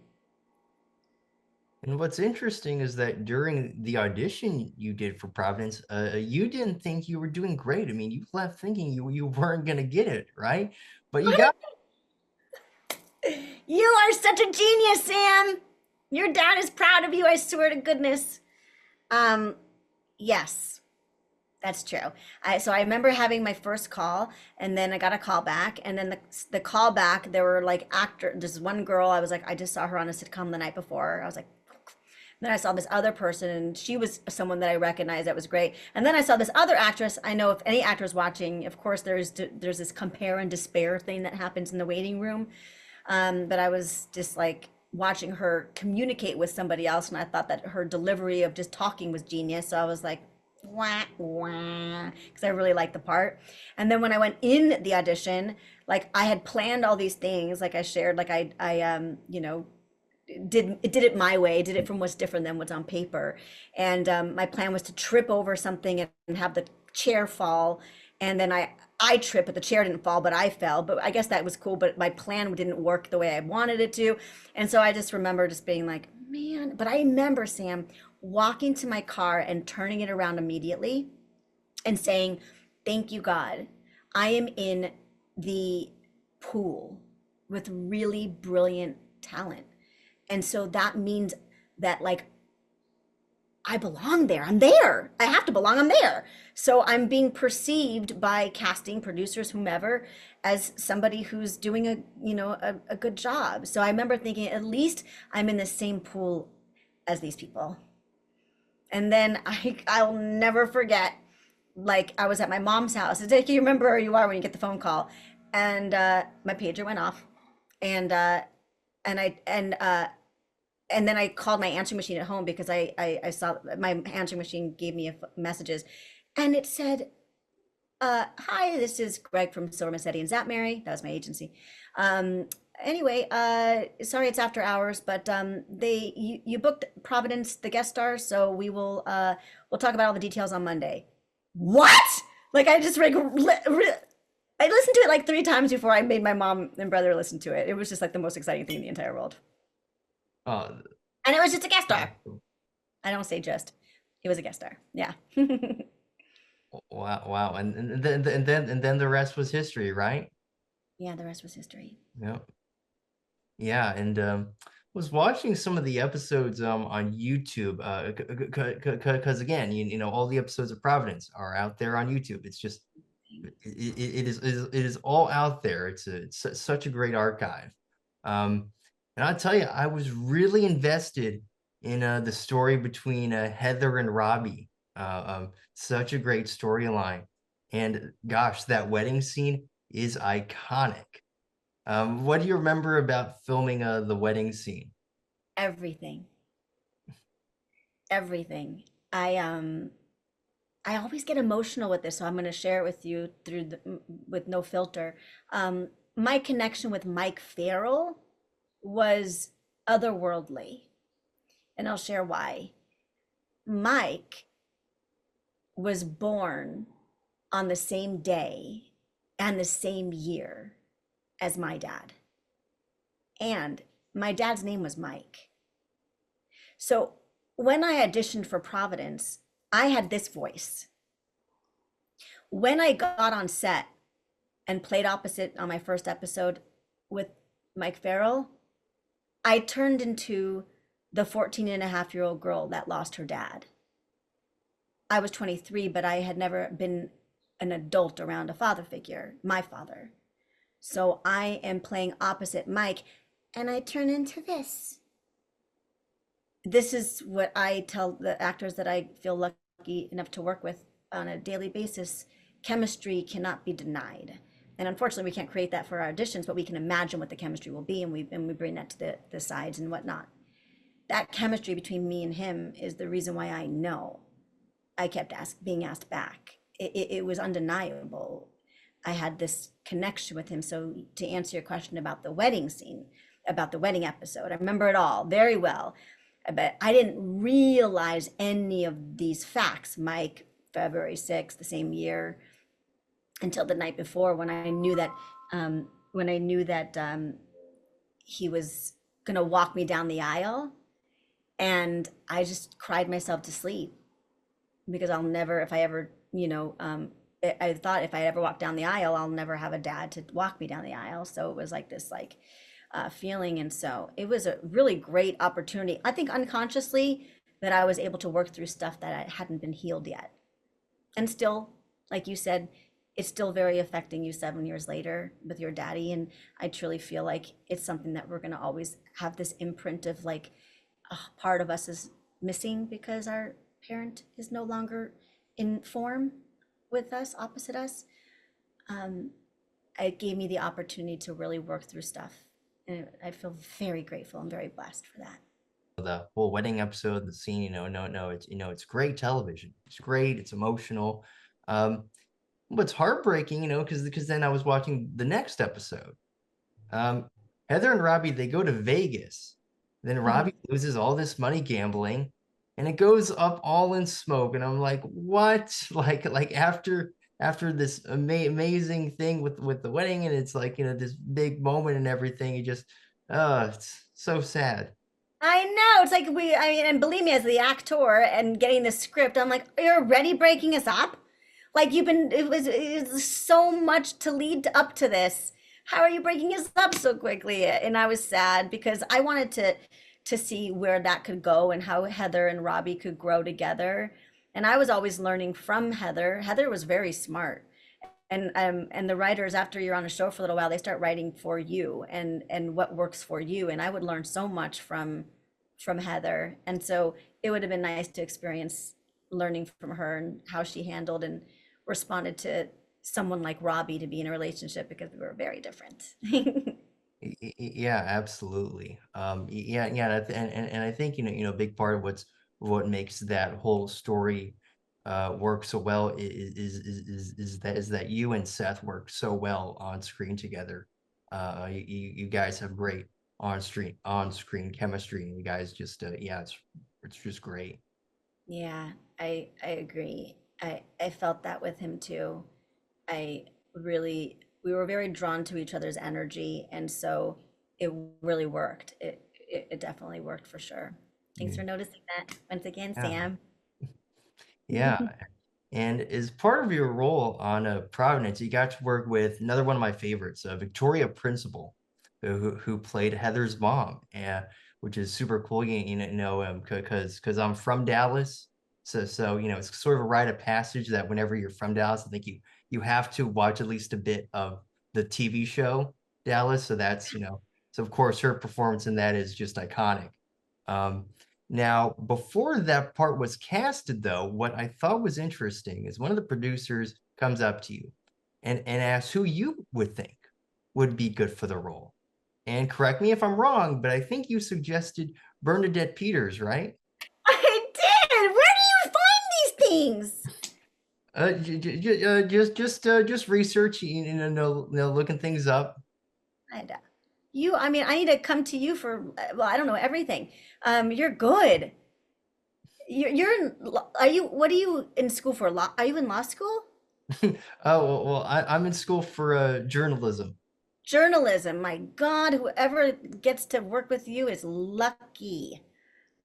And what's interesting is that during the audition you did for Providence, you didn't think you were doing great. I mean, you left thinking you weren't gonna get it, right? But you got. You are such a genius, Sam. Your dad is proud of you, I swear to goodness. Um, yes, that's true. So I remember having my first call, and then I got a call back, and then the call back, there were like this one girl. I was like, I just saw her on a sitcom the night before. I was like, then I saw this other person, and she was someone that I recognized that was great. And then I saw this other actress. I know if any actor's watching, of course, there's this compare and despair thing that happens in the waiting room. But I was just like watching her communicate with somebody else, and I thought that her delivery of just talking was genius. So I was like, wah, wah, because I really liked the part. And then when I went in the audition, like I had planned all these things, like I shared, like did it my way, did it from what's different than what's on paper. And my plan was to trip over something and have the chair fall. And then I tripped, but the chair didn't fall, but I fell. But I guess that was cool. But my plan didn't work the way I wanted it to. And so I just remember just being like, man. But I remember, Sam, walking to my car and turning it around immediately and saying, thank you, God. I am in the pool with really brilliant talent. And so that means that like I belong there. I'm there. I have to belong. I'm there. So I'm being perceived by casting producers, whomever, as somebody who's doing a good job. So I remember thinking, at least I'm in the same pool as these people. And then I'll never forget, like I was at my mom's house. It's like you remember where you are when you get the phone call, and my pager went off, and and I and then I called my answering machine at home because I saw my answering machine gave me messages, and it said, "Hi, this is Greg from Silver Massetti and Zap Mary." That was my agency. Anyway, sorry it's after hours, but you booked Providence, the guest star, so we'll talk about all the details on Monday. What? Like I just like I listened to it like 3 times before I made my mom and brother listen to it. It was just like the most exciting thing in the entire world. Oh, And it was just a guest star. awesome. I don't say just. He was a guest star. Yeah. Wow, wow. And then the rest was history, right? Yeah, the rest was history. Yeah. Yeah, and was watching some of the episodes on YouTube because again, all the episodes of Providence are out there on YouTube. It's just it is all out there. It's such a great archive. And I'll tell you, I was really invested in the story between Heather and Robbie. Such a great storyline. And gosh, that wedding scene is iconic. What do you remember about filming the wedding scene? Everything. Everything. I um I always get emotional with this, so I'm going to share it with you with no filter. My connection with Mike Farrell was otherworldly, and I'll share why. Mike was born on the same day and the same year as my dad. And my dad's name was Mike. So when I auditioned for Providence, I had this voice. When I got on set and played opposite on my first episode with Mike Farrell, I turned into the 14 and a half-year-old girl that lost her dad. I was 23, but I had never been an adult around a father figure, my father. So I am playing opposite Mike, and I turn into this. This is what I tell the actors that I feel lucky enough to work with on a daily basis. Chemistry cannot be denied. And unfortunately, we can't create that for our auditions, but we can imagine what the chemistry will be, and we bring that to the sides and whatnot. That chemistry between me and him is the reason why I know I kept being asked back. It was undeniable. I had this connection with him. So to answer your question about the wedding scene, about the wedding episode, I remember it all very well. But I didn't realize any of these facts, Mike, February 6th, the same year, until the night before when I knew that he was gonna walk me down the aisle, and I just cried myself to sleep because I'll never, if I ever, I thought if I ever walk down the aisle, I'll never have a dad to walk me down the aisle. So it was like this, feeling, and so it was a really great opportunity. I think unconsciously that I was able to work through stuff that I hadn't been healed yet, and still, like you said, it's still very affecting you 7 years later with your daddy. And I truly feel like it's something that we're going to always have this imprint of like part of us is missing because our parent is no longer in form with us, opposite us. um, it gave me the opportunity to really work through stuff, and I feel very grateful and very blessed for that. The whole wedding episode, the scene, no, it's it's great television. It's great. It's emotional. Um, what's heartbreaking, because then I was watching the next episode. Um, Heather and Robbie, they go to Vegas. Then Mhm. Robbie loses all this money gambling, and it goes up all in smoke. And I'm like, what? Like after this amazing thing with the wedding, and it's like this big moment and everything. It just, it's so sad. I know. It's like I mean, and believe me, as the actor and getting the script, I'm like, you're already breaking us up? Like it was so much to lead up to this. How are you breaking us up so quickly? And I was sad because I wanted to see where that could go and how Heather and Robbie could grow together. And I was always learning from Heather. Heather was very smart. And the writers, after you're on a show for a little while, they start writing for you and what works for you. And I would learn so much from Heather. And so it would have been nice to experience learning from her and how she handled and responded to someone like Robbie to be in a relationship because we were very different. Yeah, absolutely. Yeah, and I think a big part of what makes that whole story work so well is that you and Seth work so well on screen together. You guys have great on screen chemistry, and you guys just yeah, it's just great. Yeah, I agree. I felt that with him too. I really we were very drawn to each other's energy, and so it really worked. It definitely worked for sure. Thanks for Mm. noticing that once again, Yeah, Sam. yeah. And as part of your role on Providence, you got to work with another one of my favorites, Victoria Principal, who played Heather's mom, which is super cool. Because I'm from Dallas, so it's sort of a rite of passage that whenever you're from Dallas, I think you have to watch at least a bit of the TV show Dallas. So so of course her performance in that is just iconic. Um, Now, before that part was casted, though, what I thought was interesting is one of the producers comes up to you and asks who you would think would be good for the role. And correct me if I'm wrong, but I think you suggested Bernadette Peters, right? I did. Where do you find these things? Just research, looking things up. I know. I mean, I need to come to you for, well, I don't know, everything. You're good. Are you, what are you in school for? Law? Are you in law school? Oh, well, I'm in school for journalism. Journalism. My God, whoever gets to work with you is lucky.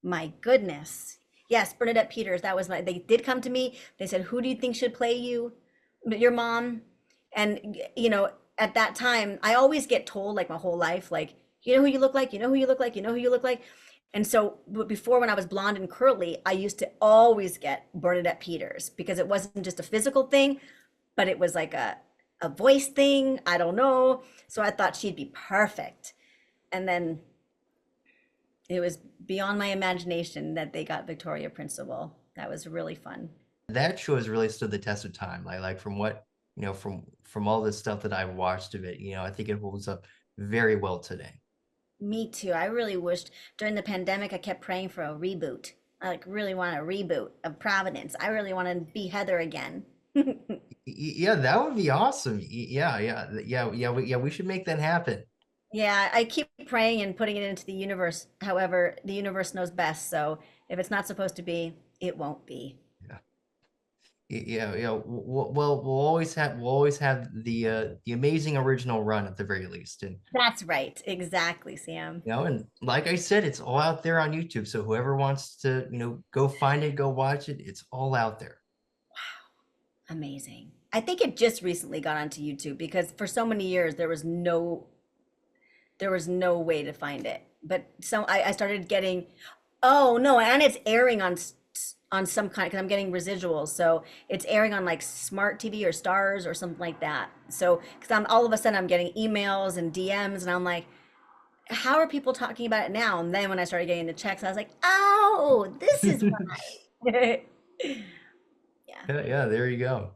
My goodness. Yes, Bernadette Peters. That was my. They did come to me. They said, "Who do you think should play you, your mom?" And at that time, I always get told like my whole life, like, you know who you look like, you know who you look like, you know who you look like. And so, but before when I was blonde and curly, I used to always get Bernadette Peters because it wasn't just a physical thing, but it was like a voice thing. I don't know. So I thought she'd be perfect. And then it was beyond my imagination that they got Victoria Principal. That was really fun. That show has really stood the test of time. Like from what, from all the stuff that I've watched of it, I think it holds up very well today. Me too. I really wished during the pandemic I kept praying for a reboot. I like really want a reboot of Providence. I really want to be Heather again. Yeah, that would be awesome. Yeah, yeah, we should make that happen. Yeah, I keep praying and putting it into the universe. However, the universe knows best. So if it's not supposed to be, it won't be. Yeah. Yeah. Well, we'll always have the amazing original run at the very least, and That's right. Exactly, Sam. and like I said, it's all out there on YouTube. So whoever wants to, go find it, go watch it. It's all out there. Amazing. I think it just recently got onto YouTube because for so many years there was no way to find it. But I started getting, oh no, and it's airing on some kind because I'm getting residuals. So it's airing on like smart TV or stars or something like that. So because I'm all of a sudden I'm getting emails and DMs and I'm like, how are people talking about it now? And then when I started getting the checks, I was like, oh, this is why. Yeah. Yeah, there you go.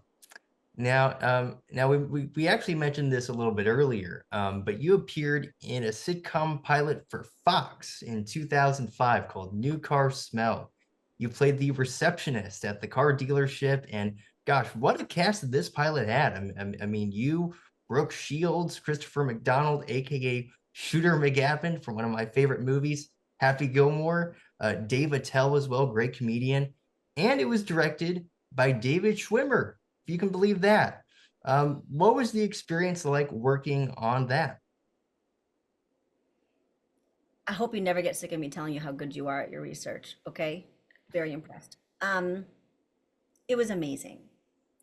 Now we actually mentioned this a little bit earlier, but you appeared in a sitcom pilot for Fox in 2005 called New Car Smell. You played the receptionist at the car dealership, and gosh, what a cast this pilot had. I mean, you, Brooke Shields, Christopher McDonald, aka Shooter McGavin from one of my favorite movies, Happy Gilmore, Dave Attell as well, great comedian, and it was directed by David Schwimmer, if you can believe that. What was the experience like working on that? I hope you never get sick of me telling you how good you are at your research, okay? Very impressed. It was amazing.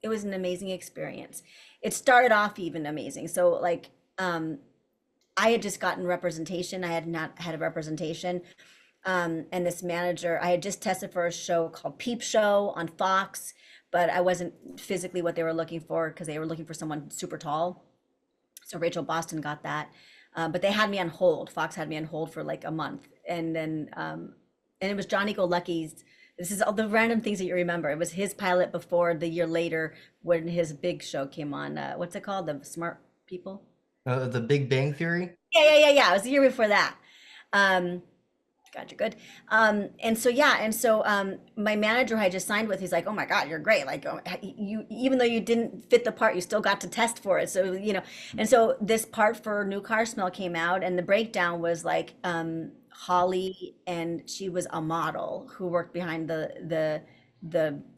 It was an amazing experience. It started off even amazing. So like I had just gotten representation. I had not had a representation. And this manager, I had just tested for a show called Peep Show on Fox, but I wasn't physically what they were looking for because they were looking for someone super tall. So Rachel Boston got that. But they had me on hold. Fox had me on hold for like a month. And then, and it was Johnny Go Lucky's. This is all the random things that you remember. It was his pilot before the year later when his big show came on. What's it called? The Smart People? The Big Bang Theory? Yeah. It was the year before that. Um, God, you're good. And so yeah, and so my manager who I just signed with, he's like, "Oh my God, you're great! Like, you even though you didn't fit the part, you still got to test for it." So and so this part for New Car Smell came out, and the breakdown was like Holly, and she was a model who worked behind the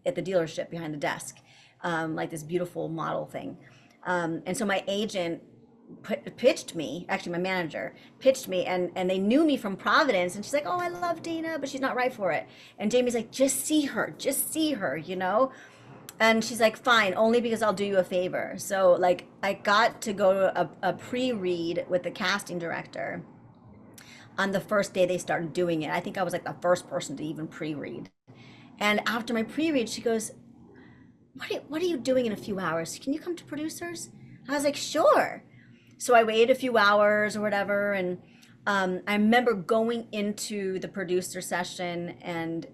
at the dealership behind the desk, like this beautiful model thing. And so my agent pitched me, actually my manager pitched me, and they knew me from Providence, and she's like, "Oh, I love Dana, but she's not right for it." And Jamie's like, just see her, and she's like, "Fine, only because I'll do you a favor." So like I got to go to a pre-read with the casting director on the first day they started doing it. I think I was like the first person to even pre-read. And after my pre-read, she goes, what are you doing in a few hours? Can you come to producers? I was like, sure. So I waited a few hours or whatever, and I remember going into the producer session, and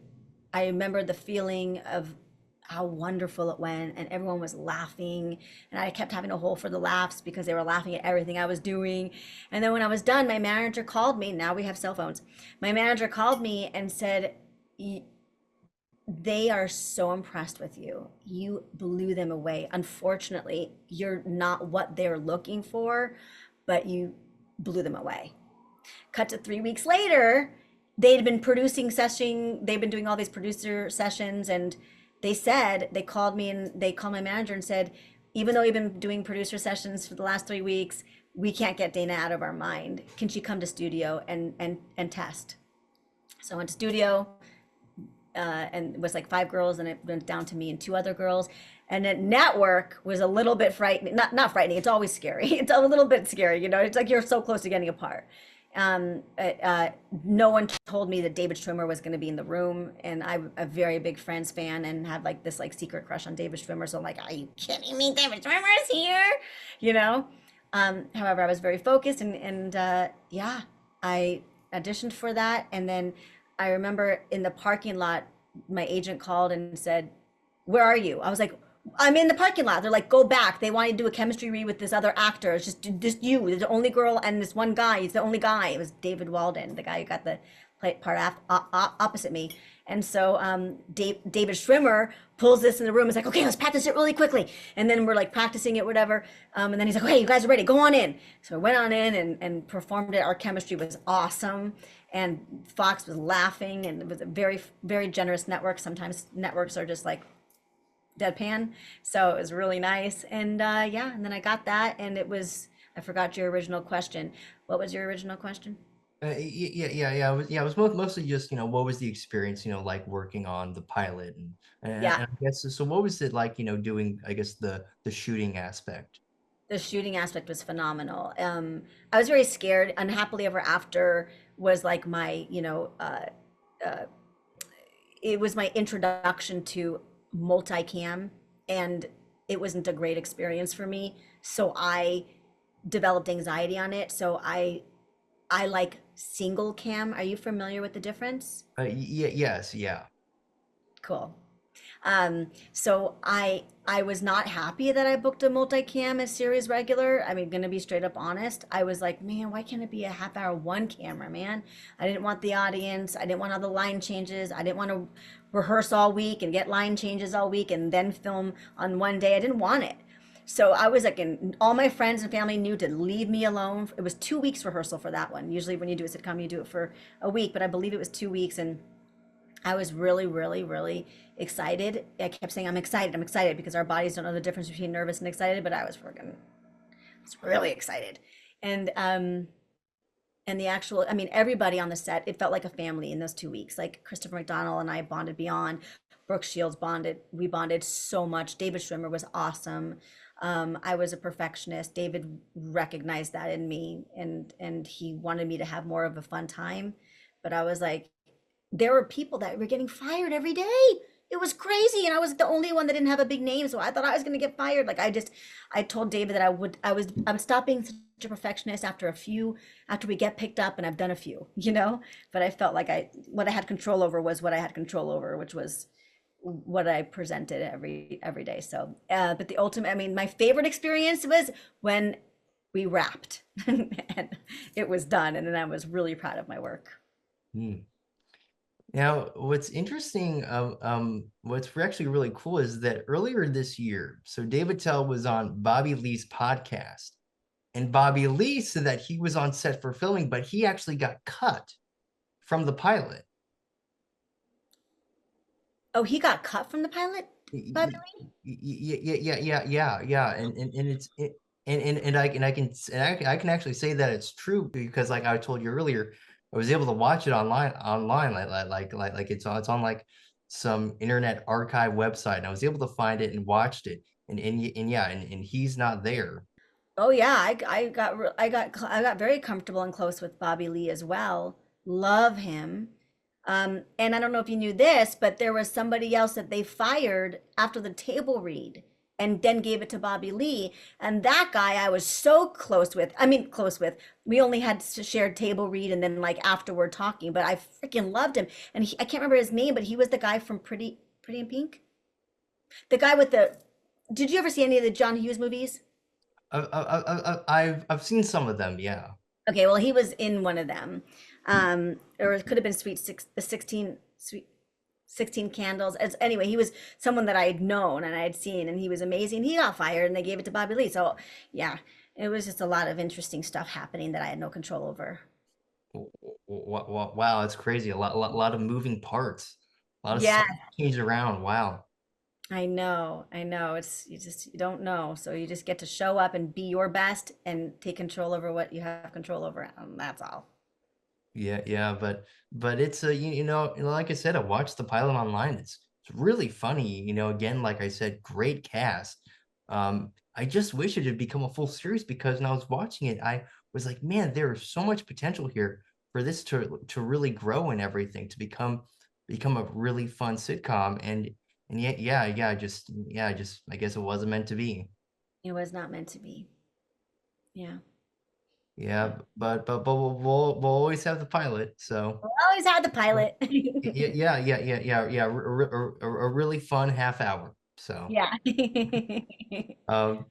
I remember the feeling of how wonderful it went, and everyone was laughing, and I kept having a hole for the laughs because they were laughing at everything I was doing. And then when I was done, my manager called me. Now we have cell phones. My manager called me and said, they are so impressed with you. You blew them away. Unfortunately, you're not what they're looking for, but you blew them away. Cut to 3 weeks later, they'd been they've been doing all these producer sessions, and they called me, and they called my manager and said, even though we've been doing producer sessions for the last 3 weeks, we can't get Dana out of our mind. Can she come to studio and test? So I went to studio, and it was like five girls, and it went down to me and two other girls. And then network was a little bit frightening. Not frightening. It's always scary. It's a little bit scary. You know, it's like you're so close to getting apart. No one told me that David Schwimmer was going to be in the room, and I'm a very big Friends fan and had like this like secret crush on David Schwimmer. So I'm like, are you kidding me? David Schwimmer is here, you know. However, I was very focused, and yeah, I auditioned for that, and then I remember in the parking lot, my agent called and said, "Where are you?" I was like, "I'm in the parking lot." They're like, "Go back." They want to do a chemistry read with this other actor. It's just you. There's the only girl and this one guy. He's the only guy. It was David Walden, the guy who got the part opposite me. And so David Schwimmer pulls this in the room. He's like, "Okay, let's practice it really quickly." And then we're like practicing it, whatever. And then he's like, "Okay, you guys are ready. Go on in." So I went on in and performed it. Our chemistry was awesome. And Fox was laughing, and it was a very, very generous network. Sometimes networks are just like deadpan. So it was really nice. And yeah, and then I got that, and it was, I forgot your original question. What was your original question? Yeah. It was mostly just, what was the experience, like working on the pilot and Yeah, I guess so. What was it like, doing, I guess the shooting aspect? the shooting aspect was phenomenal. I was very scared. Unhappily Ever After was like my, uh, it was my introduction to multicam, and it wasn't a great experience for me. So I developed anxiety on it. So I like single cam. Are you familiar with the difference? Yes, yeah. Cool. So I was not happy that I booked a multicam as series regular. I mean, gonna be straight up honest. I was like, man, why can't it be a half hour one camera, man? I didn't want the audience. I didn't want all the line changes. I didn't want to rehearse all week and get line changes all week and then film on one day. I didn't want it. So I was like, and all my friends and family knew to leave me alone. It was 2 weeks rehearsal for that one. Usually when you do a sitcom, you do it for a week, but I believe it was 2 weeks. And I was really, really, really excited. I kept saying, I'm excited, because our bodies don't know the difference between nervous and excited, but I was really excited. And, and the actual, I mean, everybody on the set, it felt like a family in those 2 weeks. Like Christopher McDonald and I bonded beyond. Brooke Shields bonded. We bonded so much. David Schwimmer was awesome. I was a perfectionist. David recognized that in me, and he wanted me to have more of a fun time. But I was like, there were people that were getting fired every day. It was crazy, and I was the only one that didn't have a big name, so I thought I was going to get fired. Like I told David that I would stop being such a perfectionist after a few, after we get picked up, and I've done a few, you know. But I felt like what I had control over was what I had control over, which was what I presented every day. So, but the ultimate, I mean, my favorite experience was when we wrapped and it was done, and then I was really proud of my work. Hmm. Now, what's interesting, what's actually really cool is that earlier this year, so David Tell was on Bobby Lee's podcast, and Bobby Lee said that he was on set for filming, but he actually got cut from the pilot. Oh, he got cut from the pilot, by the way? Yeah, and it's it, and I can actually say that it's true because, like I told you earlier, I was able to watch it online, like it's on like some internet archive website, and I was able to find it and watched it, and yeah, and he's not there. Oh yeah, I got very comfortable and close with Bobby Lee as well. Love him. And I don't know if you knew this, but there was somebody else that they fired after the table read and then gave it to Bobby Lee. And that guy I was so close with. I mean, close with. We only had shared table read and then like afterward talking, but I freaking loved him. And I can't remember his name, but he was the guy from Pretty in Pink. The guy with the, did you ever see any of the John Hughes movies? I've seen some of them, yeah. Okay, well, he was in one of them. Or it could have been the 16 Candles. Anyway, he was someone that I had known and I had seen, and he was amazing. He got fired and they gave it to Bobby Lee. So, yeah, it was just a lot of interesting stuff happening that I had no control over. Wow, it's crazy. A lot of moving parts, a lot of Yeah, stuff changed around. Wow. I know. I know. You don't know. So you just get to show up and be your best and take control over what you have control over. And that's all. Yeah, yeah, but it's a like I said, I watched the pilot online. It's really funny. Again, like I said, great cast. I just wish it had become a full series because when I was watching it, I was like, man, there is so much potential here for this to really grow and everything to become a really fun sitcom. And yet, yeah, I guess it wasn't meant to be. It was not meant to be. Yeah. Yeah. Yeah, but we'll always have the pilot. So. I always had the pilot. Yeah, yeah. A really fun half hour. So, Yeah. um,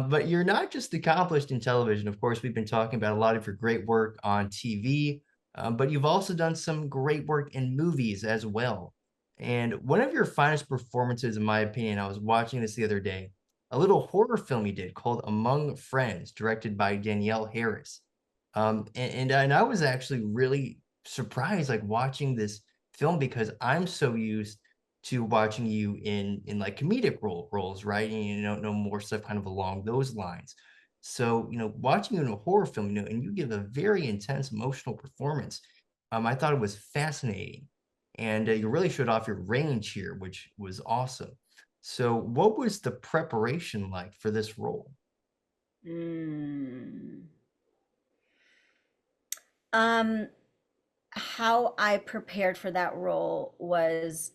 but you're not just accomplished in television. Of course, we've been talking about a lot of your great work on TV, but you've also done some great work in movies as well. And one of your finest performances, in my opinion, I was watching this the other day, a little horror film you did called Among Friends, directed by Danielle Harris. And I was actually really surprised, like watching this film because I'm so used to watching you in like comedic roles, right? And know more stuff kind of along those lines. So, watching you in a horror film, and you give a very intense emotional performance. I thought it was fascinating. And you really showed off your range here, which was awesome. So, what was the preparation like for this role? Mm. Um, how I prepared for that role was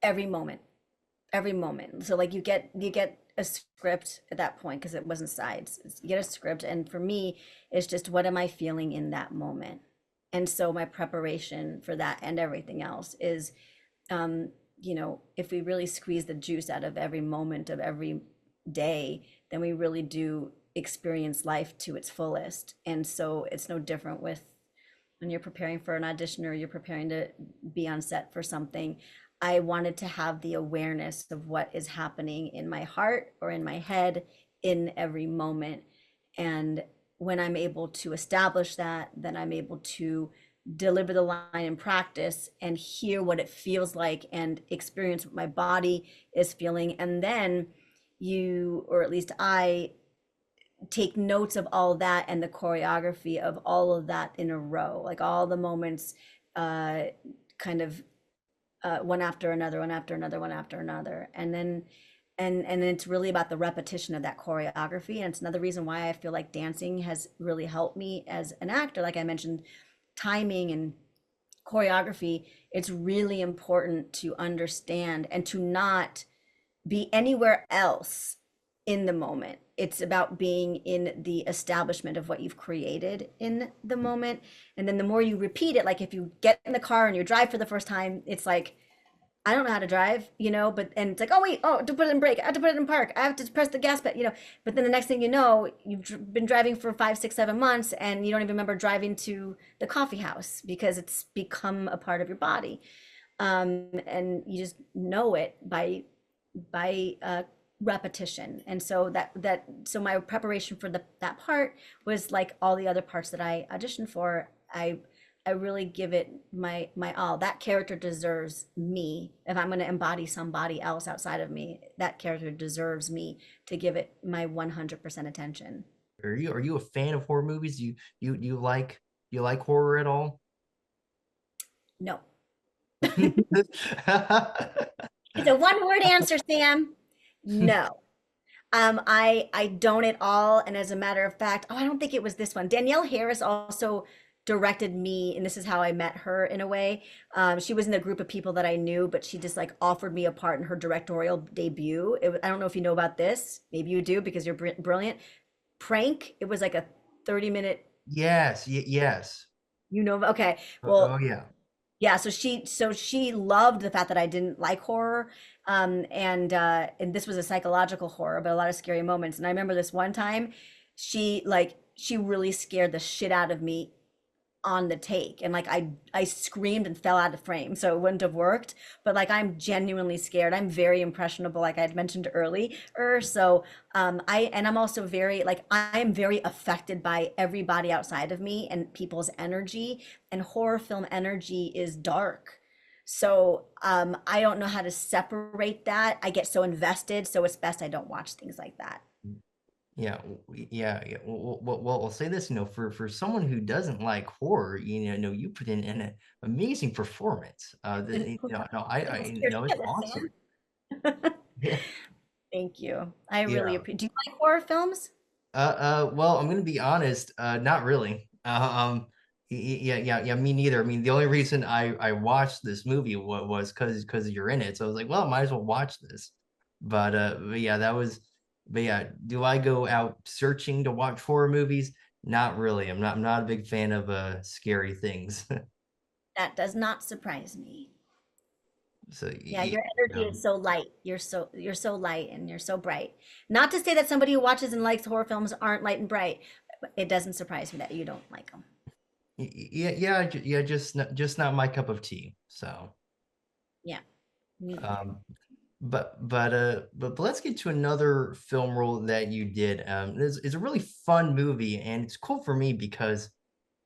every moment, every moment. So like you get a script at that point because it wasn't sides. You get a script, and for me, it's just what am I feeling in that moment. And so my preparation for that and everything else is, um, if we really squeeze the juice out of every moment of every day, then we really do experience life to its fullest. And so it's no different with when you're preparing for an audition or you're preparing to be on set for something. I wanted to have the awareness of what is happening in my heart or in my head in every moment. And when I'm able to establish that, then I'm able to deliver the line in practice and hear what it feels like and experience what my body is feeling. And then or at least I, take notes of all that and the choreography of all of that in a row, like all the moments, uh, kind of, one after another, one after another, one after another, and then and it's really about the repetition of that choreography. And it's another reason why I feel like dancing has really helped me as an actor. Like I mentioned, timing and choreography. It's really important to understand and to not be anywhere else in the moment. It's about being in the establishment of what you've created in the moment. And then the more you repeat it, like if you get in the car and you drive for the first time, it's like, I don't know how to drive, but and it's like, oh wait, oh, to put it in brake, I have to put it in park, I have to press the gas pedal. But then the next thing you know, you've been driving for 5, 6, 7 months and you don't even remember driving to the coffee house because it's become a part of your body. And you just know it by repetition. And so so my preparation for that part was like all the other parts that I auditioned for. I really give it my all. That character deserves me. If I'm going to embody somebody else outside of me, that character deserves me to give it my 100% attention. Are you a fan of horror movies? You like horror at all? No. It's a one word answer, Sam. No. I don't at all. And as a matter of fact, oh, I don't think it was this one. Danielle Harris also directed me, and this is how I met her in a way. She was in a group of people that I knew, but she just like offered me a part in her directorial debut. I don't know if you know about this. Maybe you do because you're brilliant. Prank. It was like a 30-minute. Yes, yes. Okay. Oh Well, yeah. yeah, so she loved the fact that I didn't like horror. And this was a psychological horror, but a lot of scary moments. And I remember this one time, she really scared the shit out of me on the take. And like I screamed and fell out of frame. So it wouldn't have worked. But like I'm genuinely scared. I'm very impressionable, like I had mentioned earlier. So I'm also very like I'm very affected by everybody outside of me and people's energy. And horror film energy is dark. So I don't know how to separate that. I get so invested, so it's best I don't watch things like that. Yeah, yeah, yeah. Well, I'll say this, for someone who doesn't like horror, you put in an amazing performance. No, You're it's awesome. shitless, Sam. Yeah, Thank you. I really yeah. appreciate. Do you like horror films? Well, I'm gonna be honest, not really. Yeah, me neither. I mean, the only reason I watched this movie was because you're in it. So I was like, well, might as well watch this. But yeah, but yeah, do I go out searching to watch horror movies? Not really. I'm not a big fan of scary things. That does not surprise me. So Yeah, your energy is um, so light. You're so light and you're so bright. Not to say that somebody who watches and likes horror films aren't light and bright, but it doesn't surprise me that you don't like them. yeah, just not my cup of tea. So Yeah, me neither. um but let's get to another film role that you did. It's a really fun movie, and it's cool for me because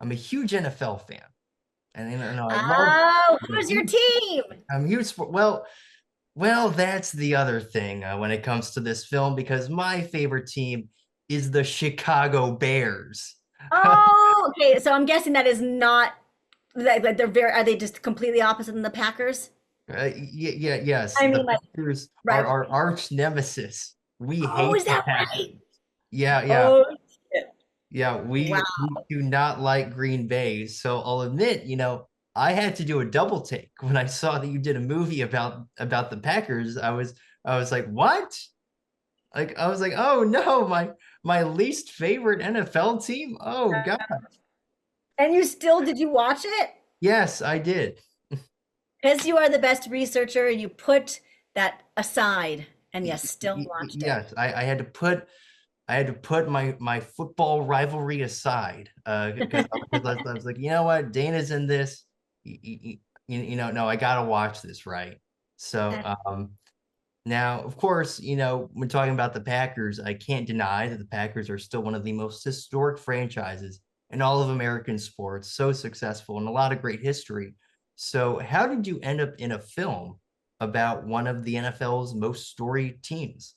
I'm a huge NFL fan, and I love. Oh, I'm a who's your huge, team? I'm a huge sport. Well, that's the other thing when it comes to this film because my favorite team is the Chicago Bears. Oh, okay. So I'm guessing that is not like they're very. Are they just completely opposite than the Packers? Yes, I the mean, like Packers are our rivalry. arch nemesis. We Oh, hate is the that Packers. right? Yeah. Oh, shit. Yeah, Wow. we do not like Green Bay. So I'll admit, I had to do a double take when I saw that you did a movie about the Packers. I was like, "What?" Like I was like, "Oh no, my least favorite NFL team." Oh God. And you still did you watch it? Yes, I did. Because you are the best researcher, you put that aside and you still watched it. Yes, I had to put my football rivalry aside because I was like, you know what, Dana's in this. No, I gotta watch this, right? So That now, of course, when talking about the Packers, I can't deny that the Packers are still one of the most historic franchises in all of American sports, so successful and a lot of great history. So, how did you end up in a film about one of the NFL's most storied teams?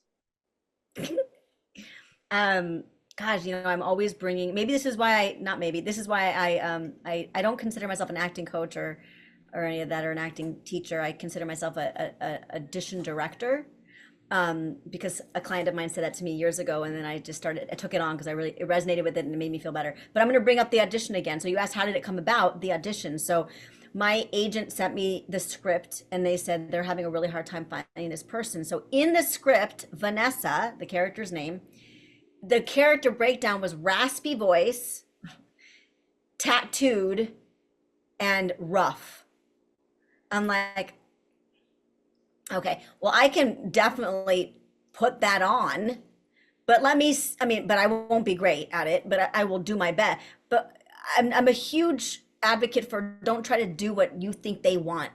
um gosh, I'm always bringing maybe this is why I not maybe this is why I don't consider myself an acting coach or any of that or an acting teacher. I consider myself a audition director. Because a client of mine said that to me years ago, and then I took it on because it resonated with it and it made me feel better. But I'm going to bring up the audition again. So you asked, how did it come about? The audition. So my agent sent me the script, and they said they're having a really hard time finding this person. So in the script, Vanessa, the character's name, the character breakdown was raspy voice, tattooed, and rough. I'm like, okay, well, I can definitely put that on. But I mean, but I won't be great at it, but I will do my best. But I'm a huge advocate for don't try to do what you think they want.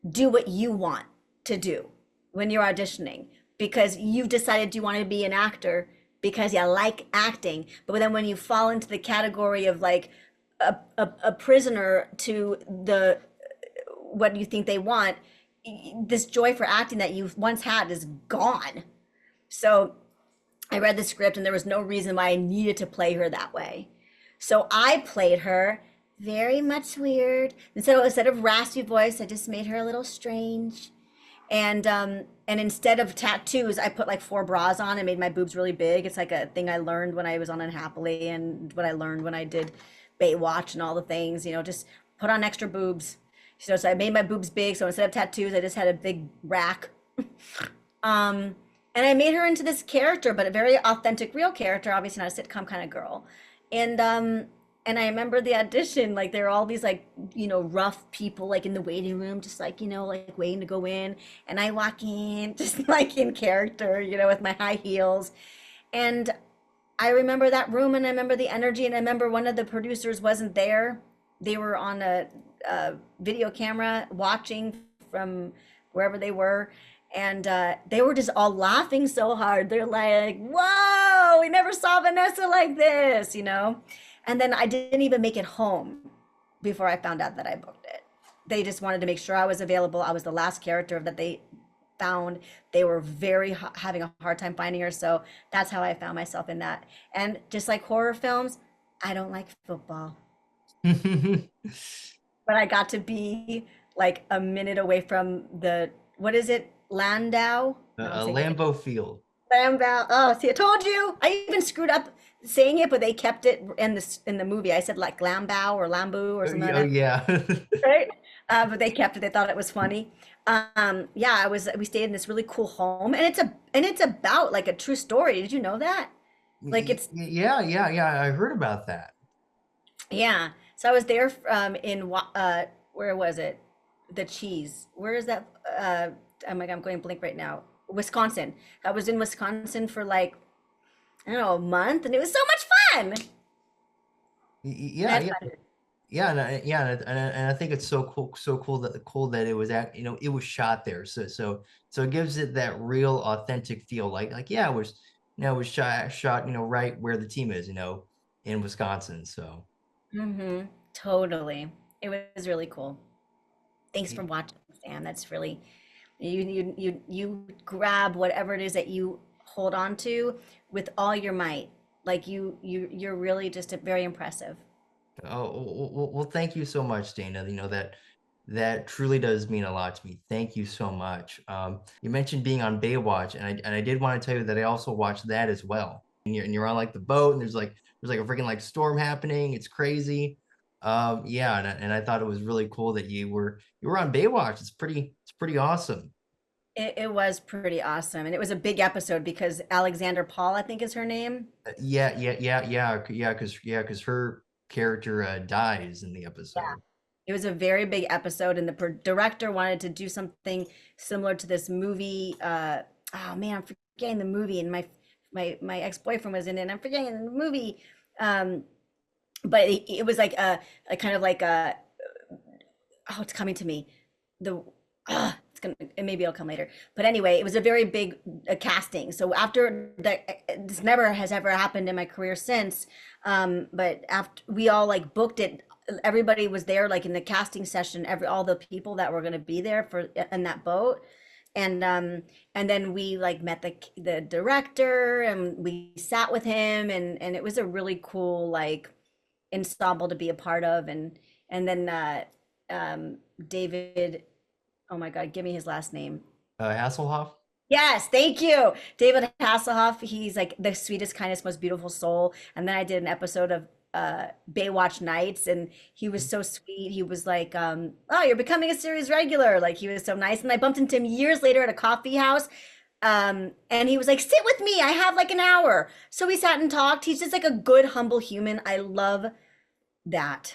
Do what you want to do when you're auditioning because you've decided you want to be an actor because you like acting. But then when you fall into the category of like a prisoner to the what you think they want, this joy for acting that you once had is gone. So I read the script and there was no reason why I needed to play her that way. So I played her very much weird. And so instead of raspy voice, I just made her a little strange. And instead of tattoos, I put like four bras on and made my boobs really big. It's like a thing I learned when I was on Unhappily and what I learned when I did Baywatch and all the things, just put on extra boobs. So I made my boobs big. So instead of tattoos, I just had a big rack. Um, and I made her into this character, but a very authentic, real character, obviously not a sitcom kind of girl. And um, and I remember the audition, like there were all these like, rough people like in the waiting room, just like, like waiting to go in. And I walk in, just like in character, with my high heels. And I remember that room and I remember the energy and I remember one of the producers wasn't there. They were on a video camera watching from wherever they were. And they were just all laughing so hard. They're like, whoa, we never saw Vanessa like this. And then I didn't even make it home before I found out that I booked it. They just wanted to make sure I was available. I was the last character that they found they were having a hard time finding her. So that's how I found myself in that. And just like horror films, I don't like football, but I got to be like a minute away from the, what is it? Landau? No, I'm saying Lambeau Field. Landau. Oh, see, I told you. I even screwed up saying it, but they kept it in the movie. I said like Lambau or Lambu or something like Oh that, yeah. right? But they kept it. They thought it was funny. Yeah, we stayed in this really cool home, and it's about like a true story. Did you know that? Like it's Yeah. I heard about that. Yeah. So I was there where was it? The cheese. Where is that? Oh my God, I'm going blank right now. Wisconsin. I was in Wisconsin for like, I don't know, a month, and it was so much fun. I Yeah, had yeah. fun. Yeah, and I think it's so cool that it was it was shot there. So it gives it that real authentic feel. Like yeah, it was shot right where the team is, in Wisconsin. So Mm-hmm. Totally. It was really cool. Thanks for watching, Sam. That's really you grab whatever it is that you hold on to with all your might. Like you're really just very impressive. well, thank you so much, Dana. That truly does mean a lot to me. Thank you so much. You mentioned being on Baywatch, and I did want to tell you that I also watched that as well. And you're on like the boat, and there's like a freaking like storm happening. It's crazy. Yeah, and I thought it was really cool that you were on Baywatch. It's pretty awesome. It was pretty awesome. And it was a big episode because Alexander Paul, I think is her name. Because her character dies in the episode. It was a very big episode, and the director wanted to do something similar to this movie. Oh man, I'm forgetting the movie, and my ex-boyfriend was in it, and I'm forgetting the movie. Um, but it was like a kind of like a, oh, it's coming to me. The it's gonna, maybe it'll come later. But anyway, it was a very big casting. So after that, this never has ever happened in my career since. But after we all like booked it, everybody was there like in the casting session. All the people that were gonna be there for in that boat. And then we like met the director, and we sat with him, and it was a really cool like ensemble to be a part of. And then David, oh my God, give me his last name. Hasselhoff. Yes, thank you. David Hasselhoff. He's like the sweetest, kindest, most beautiful soul. And then I did an episode of Baywatch Nights, and he was so sweet. He was like, oh, you're becoming a series regular. Like he was so nice. And I bumped into him years later at a coffee house. And he was like, sit with me. I have like an hour. So we sat and talked. He's just like a good, humble human. I love that.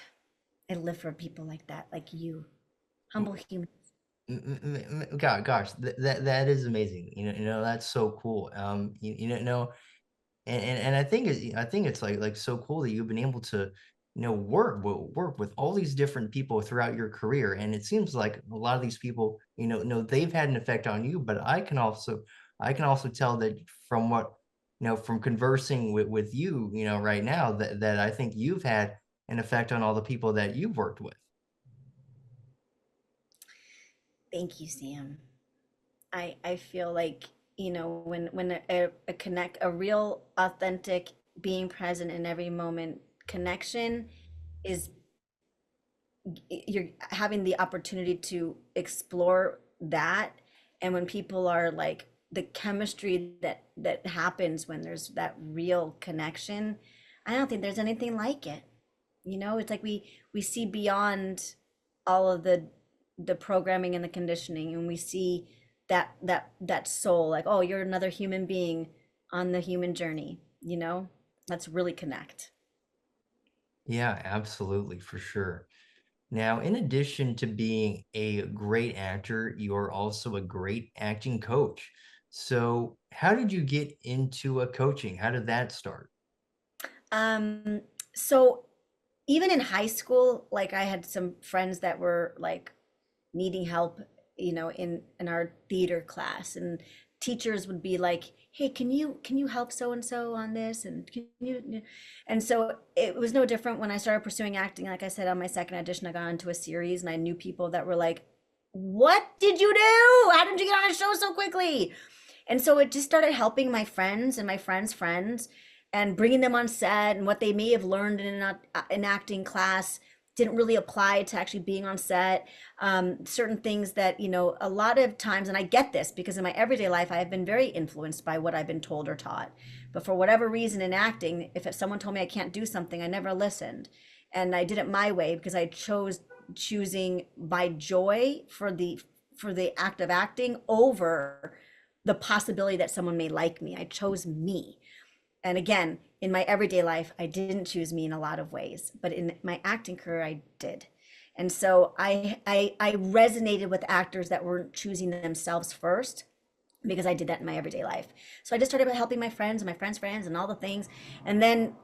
I live for people like that, like you, humble human. Gosh, that is amazing. That's so cool. And I think it's like so cool that you've been able to work with all these different people throughout your career, and it seems like a lot of these people they've had an effect on you, but I can also tell that from what from conversing with you right now that I think you've had an effect on all the people that you've worked with. Thank you, Sam. I feel like, when a real authentic being present in every moment connection is, you're having the opportunity to explore that. And when people are like, the chemistry that happens when there's that real connection, I don't think there's anything like it. It's like we see beyond all of the programming and the conditioning, and we see that soul, like, oh, you're another human being on the human journey. Let's really connect. Yeah, absolutely, for sure. Now, in addition to being a great actor, you're also a great acting coach. So, how did you get into coaching? How did that start? um so even in high school, like I had some friends that were like needing help, in our theater class, and teachers would be like, "Hey, can you help so and so on this?" And can you, and so it was no different when I started pursuing acting. Like I said, on my second audition, I got into a series, and I knew people that were like what did you do? How did you get on a show so quickly? And so it just started helping my friends and my friends' friends and bringing them on set, and what they may have learned in an acting class didn't really apply to actually being on set. Certain things that, a lot of times, and I get this because in my everyday life, I have been very influenced by what I've been told or taught. But for whatever reason in acting, if someone told me I can't do something, I never listened. And I did it my way because I chose choosing my joy for the act of acting over the possibility that someone may like me. I chose me. And again, in my everyday life, I didn't choose me in a lot of ways, but in my acting career, I did. And so I resonated with actors that weren't choosing themselves first, because I did that in my everyday life. So I just started helping my friends and my friends' friends and all the things. And then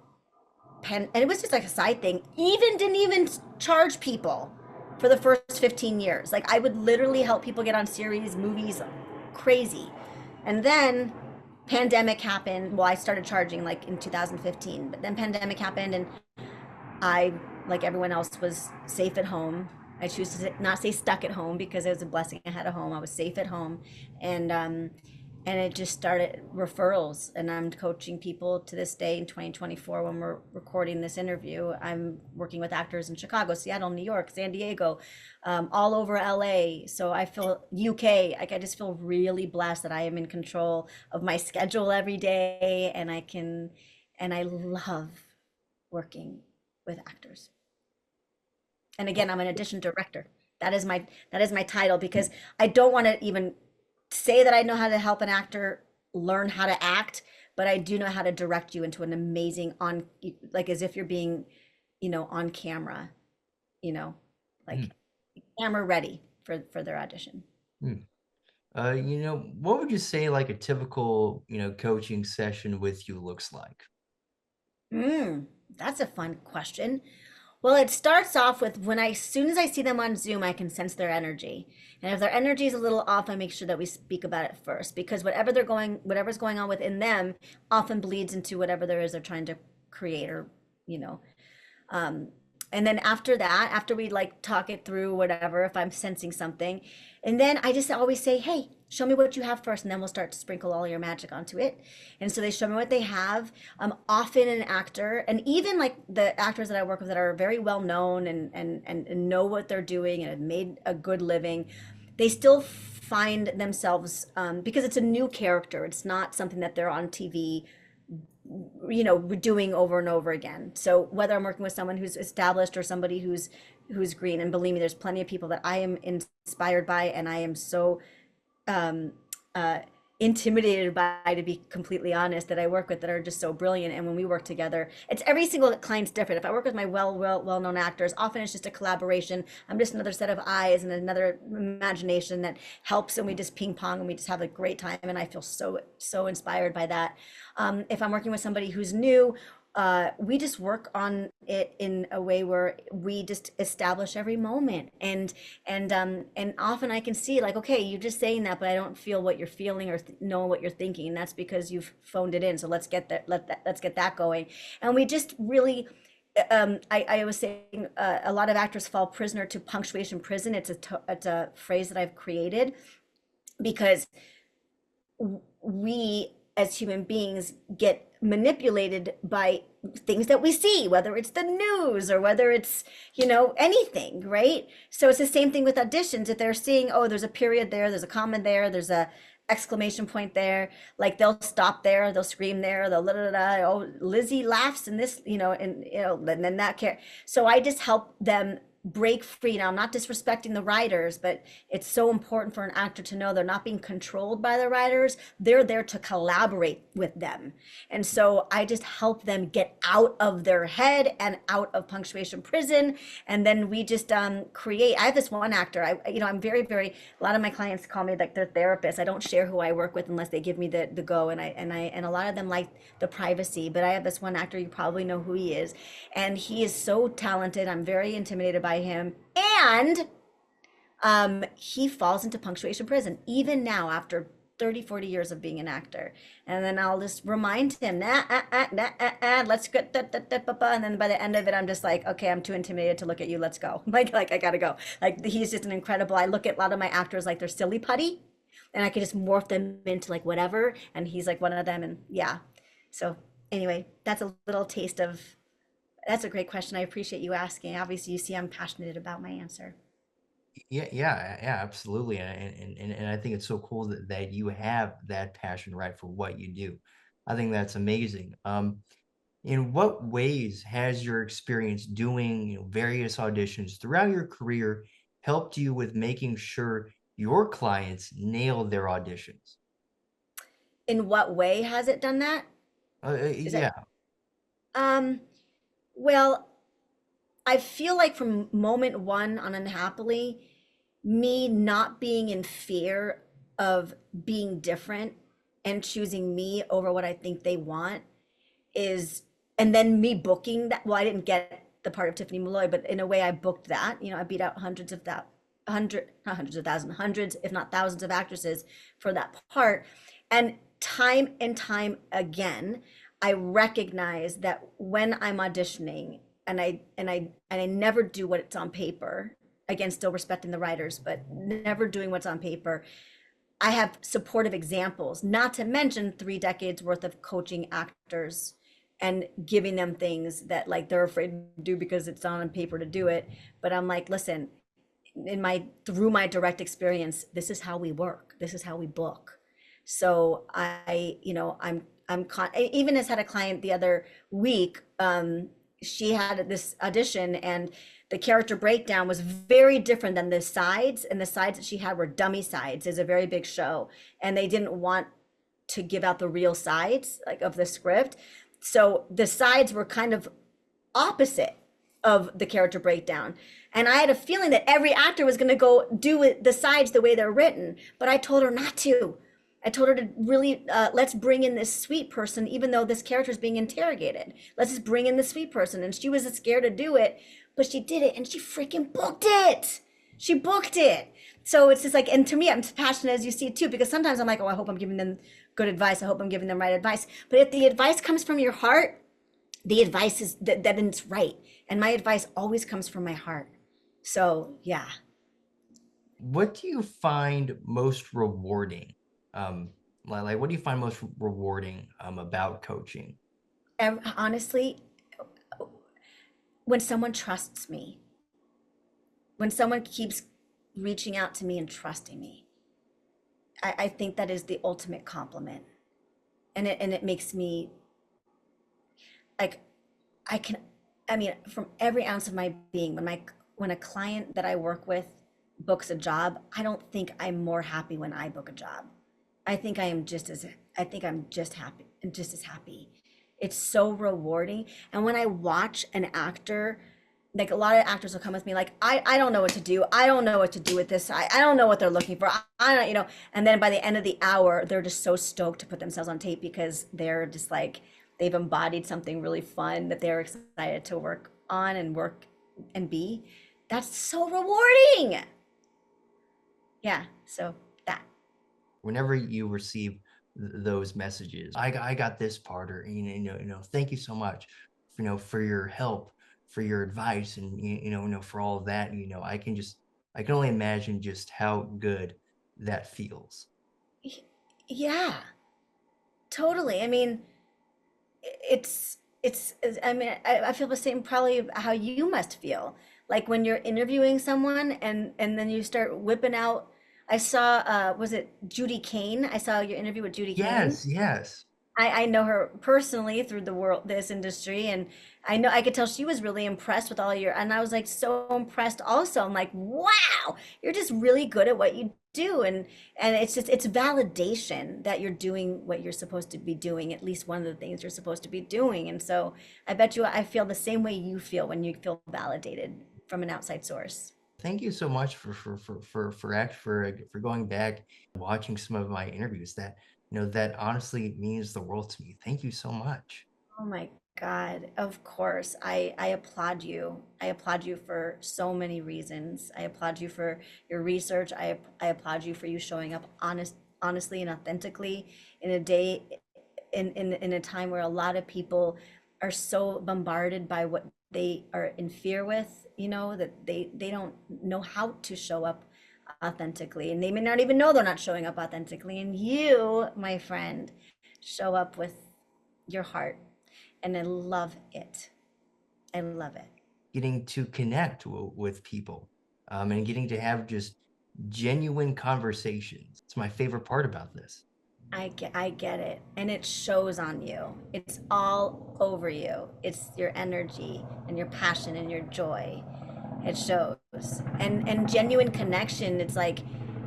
and it was just like a side thing. Didn't even charge people for the first 15 years. Like I would literally help people get on series, movies, crazy. And then pandemic happened. Well, I started charging like in 2015, but then pandemic happened, and I, like everyone else, was safe at home. I choose to not say stuck at home because it was a blessing. I had a home. I was safe at home, and it just started referrals. And I'm coaching people to this day in 2024 when we're recording this interview. I'm working with actors in Chicago, Seattle, New York, San Diego, all over LA. So I feel UK. Like I just feel really blessed that I am in control of my schedule every day, and I love working with actors. And again, I'm an audition director. That is my title, because I don't want to even say that I know how to help an actor learn how to act, but I do know how to direct you into an amazing on, like as if you're being, on camera, you know, like Mm, camera ready for their audition. mm. What would you say like a typical, coaching session with you looks like? Mm, that's a fun question. Well, it starts off with when as soon as I see them on Zoom, I can sense their energy. And if their energy is a little off, I make sure that we speak about it first, because whatever's going on within them often bleeds into whatever there is they're trying to create, or, you know, um, and then after that, after we like talk it through, whatever, if I'm sensing something, and then I just always say, hey, show me what you have first, and then we'll start to sprinkle all your magic onto it. And so they show me what they have. Often an actor, and even like the actors that I work with that are very well known and know what they're doing and have made a good living, they still find themselves, because it's a new character. It's not something that they're on TV, doing over and over again. So whether I'm working with someone who's established or somebody who's green, and believe me, there's plenty of people that I am inspired by, and I am so um, uh, intimidated by, to be completely honest, that I work with, that are just so brilliant. And when we work together, it's every single client's different. If I work with my well-known actors, often it's just a collaboration. I'm just another set of eyes and another imagination that helps, and we just ping pong and we just have a great time. And I feel so inspired by that. If I'm working with somebody who's new, we just work on it in a way where we just establish every moment, and often I can see, like, okay, you're just saying that, but I don't feel what you're feeling or know what you're thinking, and that's because you've phoned it in. So let's get that, let's get that going. And we just really, I was saying, a lot of actors fall prisoner to punctuation prison. It's a phrase that I've created because we as human beings get manipulated by things that we see, whether it's the news or whether it's, anything, right? So it's the same thing with auditions. If they're seeing, oh, there's a period there, there's a comma there, there's a exclamation point there, like they'll stop there, they'll scream there, they'll oh, Lizzie laughs in this, and then that care. So I just help them break free. Now, I'm not disrespecting the writers, but it's so important for an actor to know they're not being controlled by the writers. They're there to collaborate with them. And so I just help them get out of their head and out of punctuation prison. And then we just create. I have this one actor. I'm very, very, a lot of my clients call me like their therapist. I don't share who I work with unless they give me the go. And a lot of them like the privacy. But I have this one actor, you probably know who he is. And he is so talented. I'm very intimidated by him, and he falls into punctuation prison even now after 30, 40 years of being an actor. And then I'll just remind him, let's get and then by the end of it, I'm just like, okay, I'm too intimidated to look at you. Let's go. Like I gotta go. Like he's just an incredible. I look at a lot of my actors like they're silly putty, and I could just morph them into like whatever. And he's like one of them. And yeah. So anyway, that's a little taste of. That's a great question. I appreciate you asking. Obviously, you see, I'm passionate about my answer. Yeah, absolutely. And I think it's so cool that you have that passion, right, for what you do. I think that's amazing. In what ways has your experience doing, various auditions throughout your career helped you with making sure your clients nail their auditions? In what way has it done that? Is that Yeah. um well, I feel like from moment one on Unhappily, me not being in fear of being different and choosing me over what I think they want is, and then me booking that. Well, I didn't get the part of Tiffany Malloy, but in a way I booked that. I beat out hundreds of that, not hundreds of thousands, hundreds, if not thousands of actresses for that part. And time again, I recognize that when I'm auditioning, and I never do what's on paper, again, still respecting the writers, but never doing what's on paper. I have supportive examples, not to mention 3 decades worth of coaching actors and giving them things that like they're afraid to do because it's not on paper to do it. But I'm like, listen, through my direct experience, this is how we work. This is how we book. So I even has had a client the other week. She had this audition and the character breakdown was very different than the sides, and the sides that she had were dummy sides. It's a very big show, and they didn't want to give out the real sides like of the script. So the sides were kind of opposite of the character breakdown. And I had a feeling that every actor was going to go do the sides the way they're written, but I told her not to. I told her to really, let's bring in this sweet person, even though this character is being interrogated. Let's just bring in the sweet person. And she was scared to do it, but she did it and she freaking booked it. She booked it. So it's just like, and to me, I'm passionate as you see it too, because sometimes I'm like, oh, I hope I'm giving them good advice. I hope I'm giving them right advice. But if the advice comes from your heart, the advice is that it's right. And my advice always comes from my heart. So yeah. What do you find most rewarding? Um, like what do you find most rewarding about coaching? Honestly, when someone trusts me, when someone keeps reaching out to me and trusting me, I think that is the ultimate compliment. And it makes me like I can, I mean, from every ounce of my being, when a client that I work with books a job, I don't think I'm more happy when I book a job. I think I am just as I think I'm just happy and just as happy. It's so rewarding. And when I watch an actor, like a lot of actors will come with me like, I don't know what to do. I don't know what to do with this. I don't know what they're looking for. I don't, and then by the end of the hour, they're just so stoked to put themselves on tape because they're just like they've embodied something really fun that they're excited to work on and work and be. That's so rewarding. Yeah, so that. Whenever you receive those messages, I got this part, or thank you so much, for your help, for your advice, and for all of that. I can only imagine just how good that feels. Yeah, totally. I mean, I mean, I feel the same probably how you must feel. Like when you're interviewing someone and then you start whipping out. I saw, was it Judy Kane? I saw your interview with Judy Kane. Yes, yes. I know her personally through this industry, and I know I could tell she was really impressed with all your, and I was like so impressed also. I'm like, wow, you're just really good at what you do, and it's validation that you're doing what you're supposed to be doing, at least one of the things you're supposed to be doing. And so I bet you I feel the same way you feel when you feel validated from an outside source. Thank you so much for going back and watching some of my interviews. That honestly means the world to me. Thank you so much. Oh my God, of course. I applaud you. I applaud you for so many reasons. I applaud you for your research. I applaud you for you showing up honestly and authentically in a day, in a time where a lot of people are so bombarded by what they are in fear with, that they don't know how to show up authentically, and they may not even know they're not showing up authentically. And you, my friend, show up with your heart, and I love it. I love it. getting to connect with people, and getting to have just genuine conversations. It's my favorite part about this. I get it. And it shows on you. It's all over you. It's your energy and your passion and your joy. It shows. And genuine connection, it's like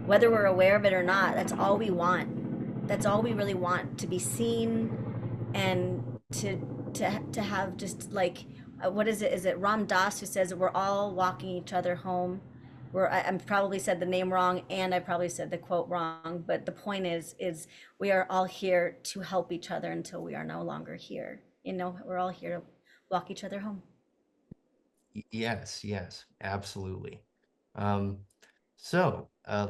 whether we're aware of it or not, that's all we want. That's all we really want, to be seen and to have just like what is it? Is it Ram Dass who says that we're all walking each other home? I'm probably said the name wrong, and I probably said the quote wrong, but the point is we are all here to help each other until we are no longer here. We're all here to walk each other home. Yes, yes, absolutely. Um,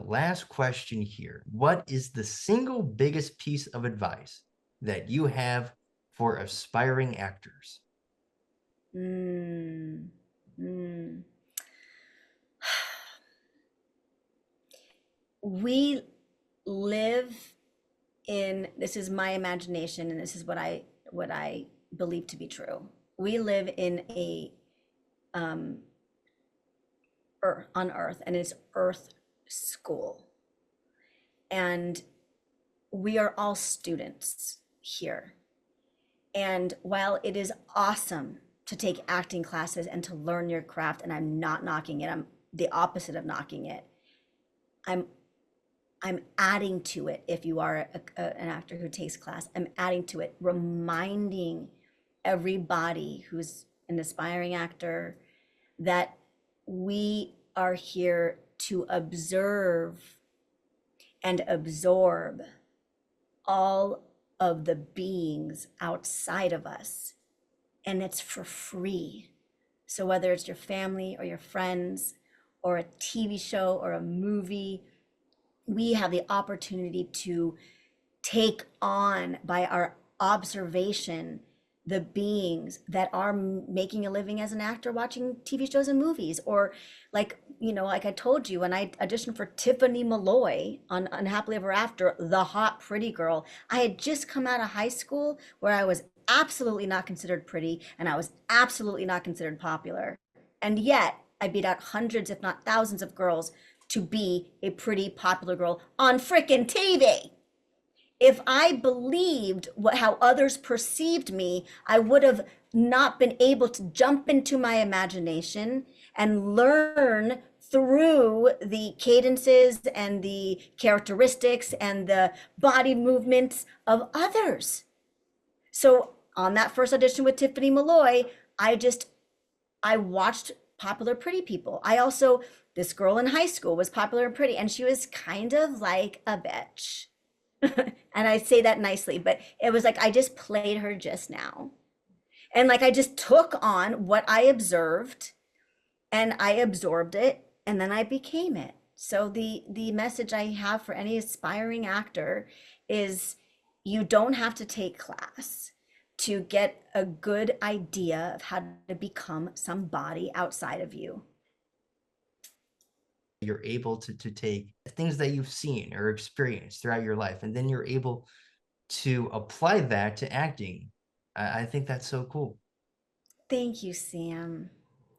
last question here. What is the single biggest piece of advice that you have for aspiring actors? Mm, mm. We live in, this is my imagination, and this is what I believe to be true. We live in a um earth, on earth, and it's earth school, and we are all students here. And while it is awesome to take acting classes and to learn your craft, and I'm not knocking it, I'm the opposite of knocking it. I'm I'm adding to it. If you are an actor who takes class, I'm adding to it, reminding everybody who's an aspiring actor that we are here to observe and absorb all of the beings outside of us, and it's for free. So whether it's your family or your friends or a TV show or a movie, we have the opportunity to take on by our observation the beings that are making a living as an actor watching TV shows and movies. Or like I told you, when I auditioned for Tiffany Malloy on Unhappily Ever After, the hot pretty girl, I had just come out of high school where I was absolutely not considered pretty and I was absolutely not considered popular. And yet I beat out hundreds, if not thousands of girls to be a pretty popular girl on frickin' TV. If I believed how others perceived me, I would have not been able to jump into my imagination and learn through the cadences and the characteristics and the body movements of others. So on that first audition with Tiffany Malloy, I watched popular pretty people. I also, this girl in high school was popular and pretty, and she was kind of like a bitch. And I say that nicely, but it was like I just played her just now. And like I just took on what I observed and I absorbed it and then I became it. So the message I have for any aspiring actor is you don't have to take class to get a good idea of how to become somebody outside of you. You're able to take things that you've seen or experienced throughout your life, and then you're able to apply that to acting. I think that's so cool. Thank you, Sam.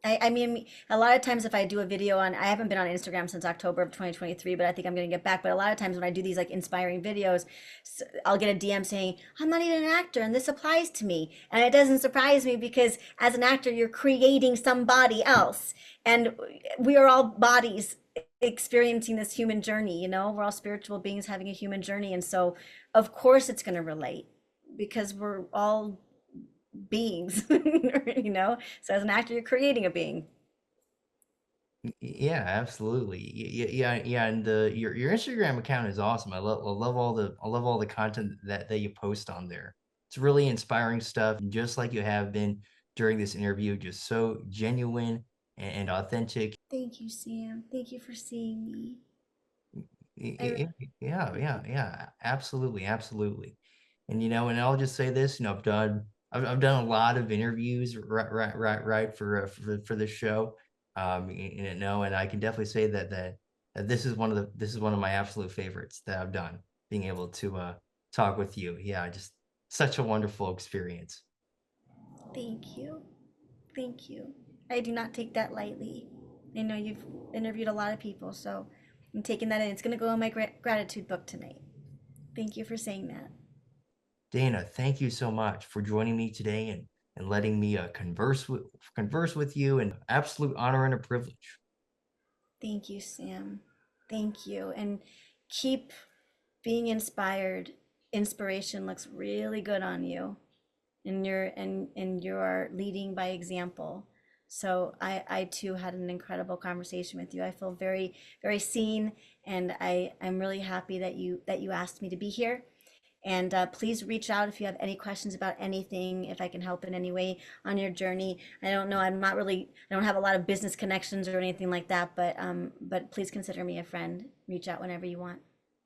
I mean, a lot of times if I do a video on, I haven't been on Instagram since October of 2023, but I think I'm going to get back. But a lot of times when I do these like inspiring videos, I'll get a DM saying, I'm not even an actor and this applies to me. And it doesn't surprise me because as an actor, you're creating somebody else. And we are all bodies experiencing this human journey, we're all spiritual beings having a human journey. And so, of course, it's going to relate because we're all beings, So as an actor, you're creating a being. Yeah, absolutely. Yeah. And your Instagram account is awesome. I love all the content that you post on there. It's really inspiring stuff, just like you have been during this interview, just so genuine and authentic. Thank you, Sam. Thank you for seeing me. I Yeah, absolutely, absolutely. And and I'll just say this, I've done a lot of interviews, right, for this show, and I can definitely say that this is one of my absolute favorites that I've done, being able to talk with you. Yeah, just such a wonderful experience. thank you. Thank you. I do not take that lightly. I know you've interviewed a lot of people, so I'm taking that in. It's going to go in my gratitude book tonight. Thank you for saying that. Dana, thank you so much for joining me today and letting me converse with you. An absolute honor and a privilege. Thank you, Sam. Thank you. And keep being inspired. Inspiration looks really good on you. And you're leading by example. So I too had an incredible conversation with you. I feel very, very seen, and I'm really happy that you asked me to be here. And please reach out if you have any questions about anything, if I can help in any way on your journey. I don't know, I don't have a lot of business connections or anything like that, but please consider me a friend. Reach out whenever you want.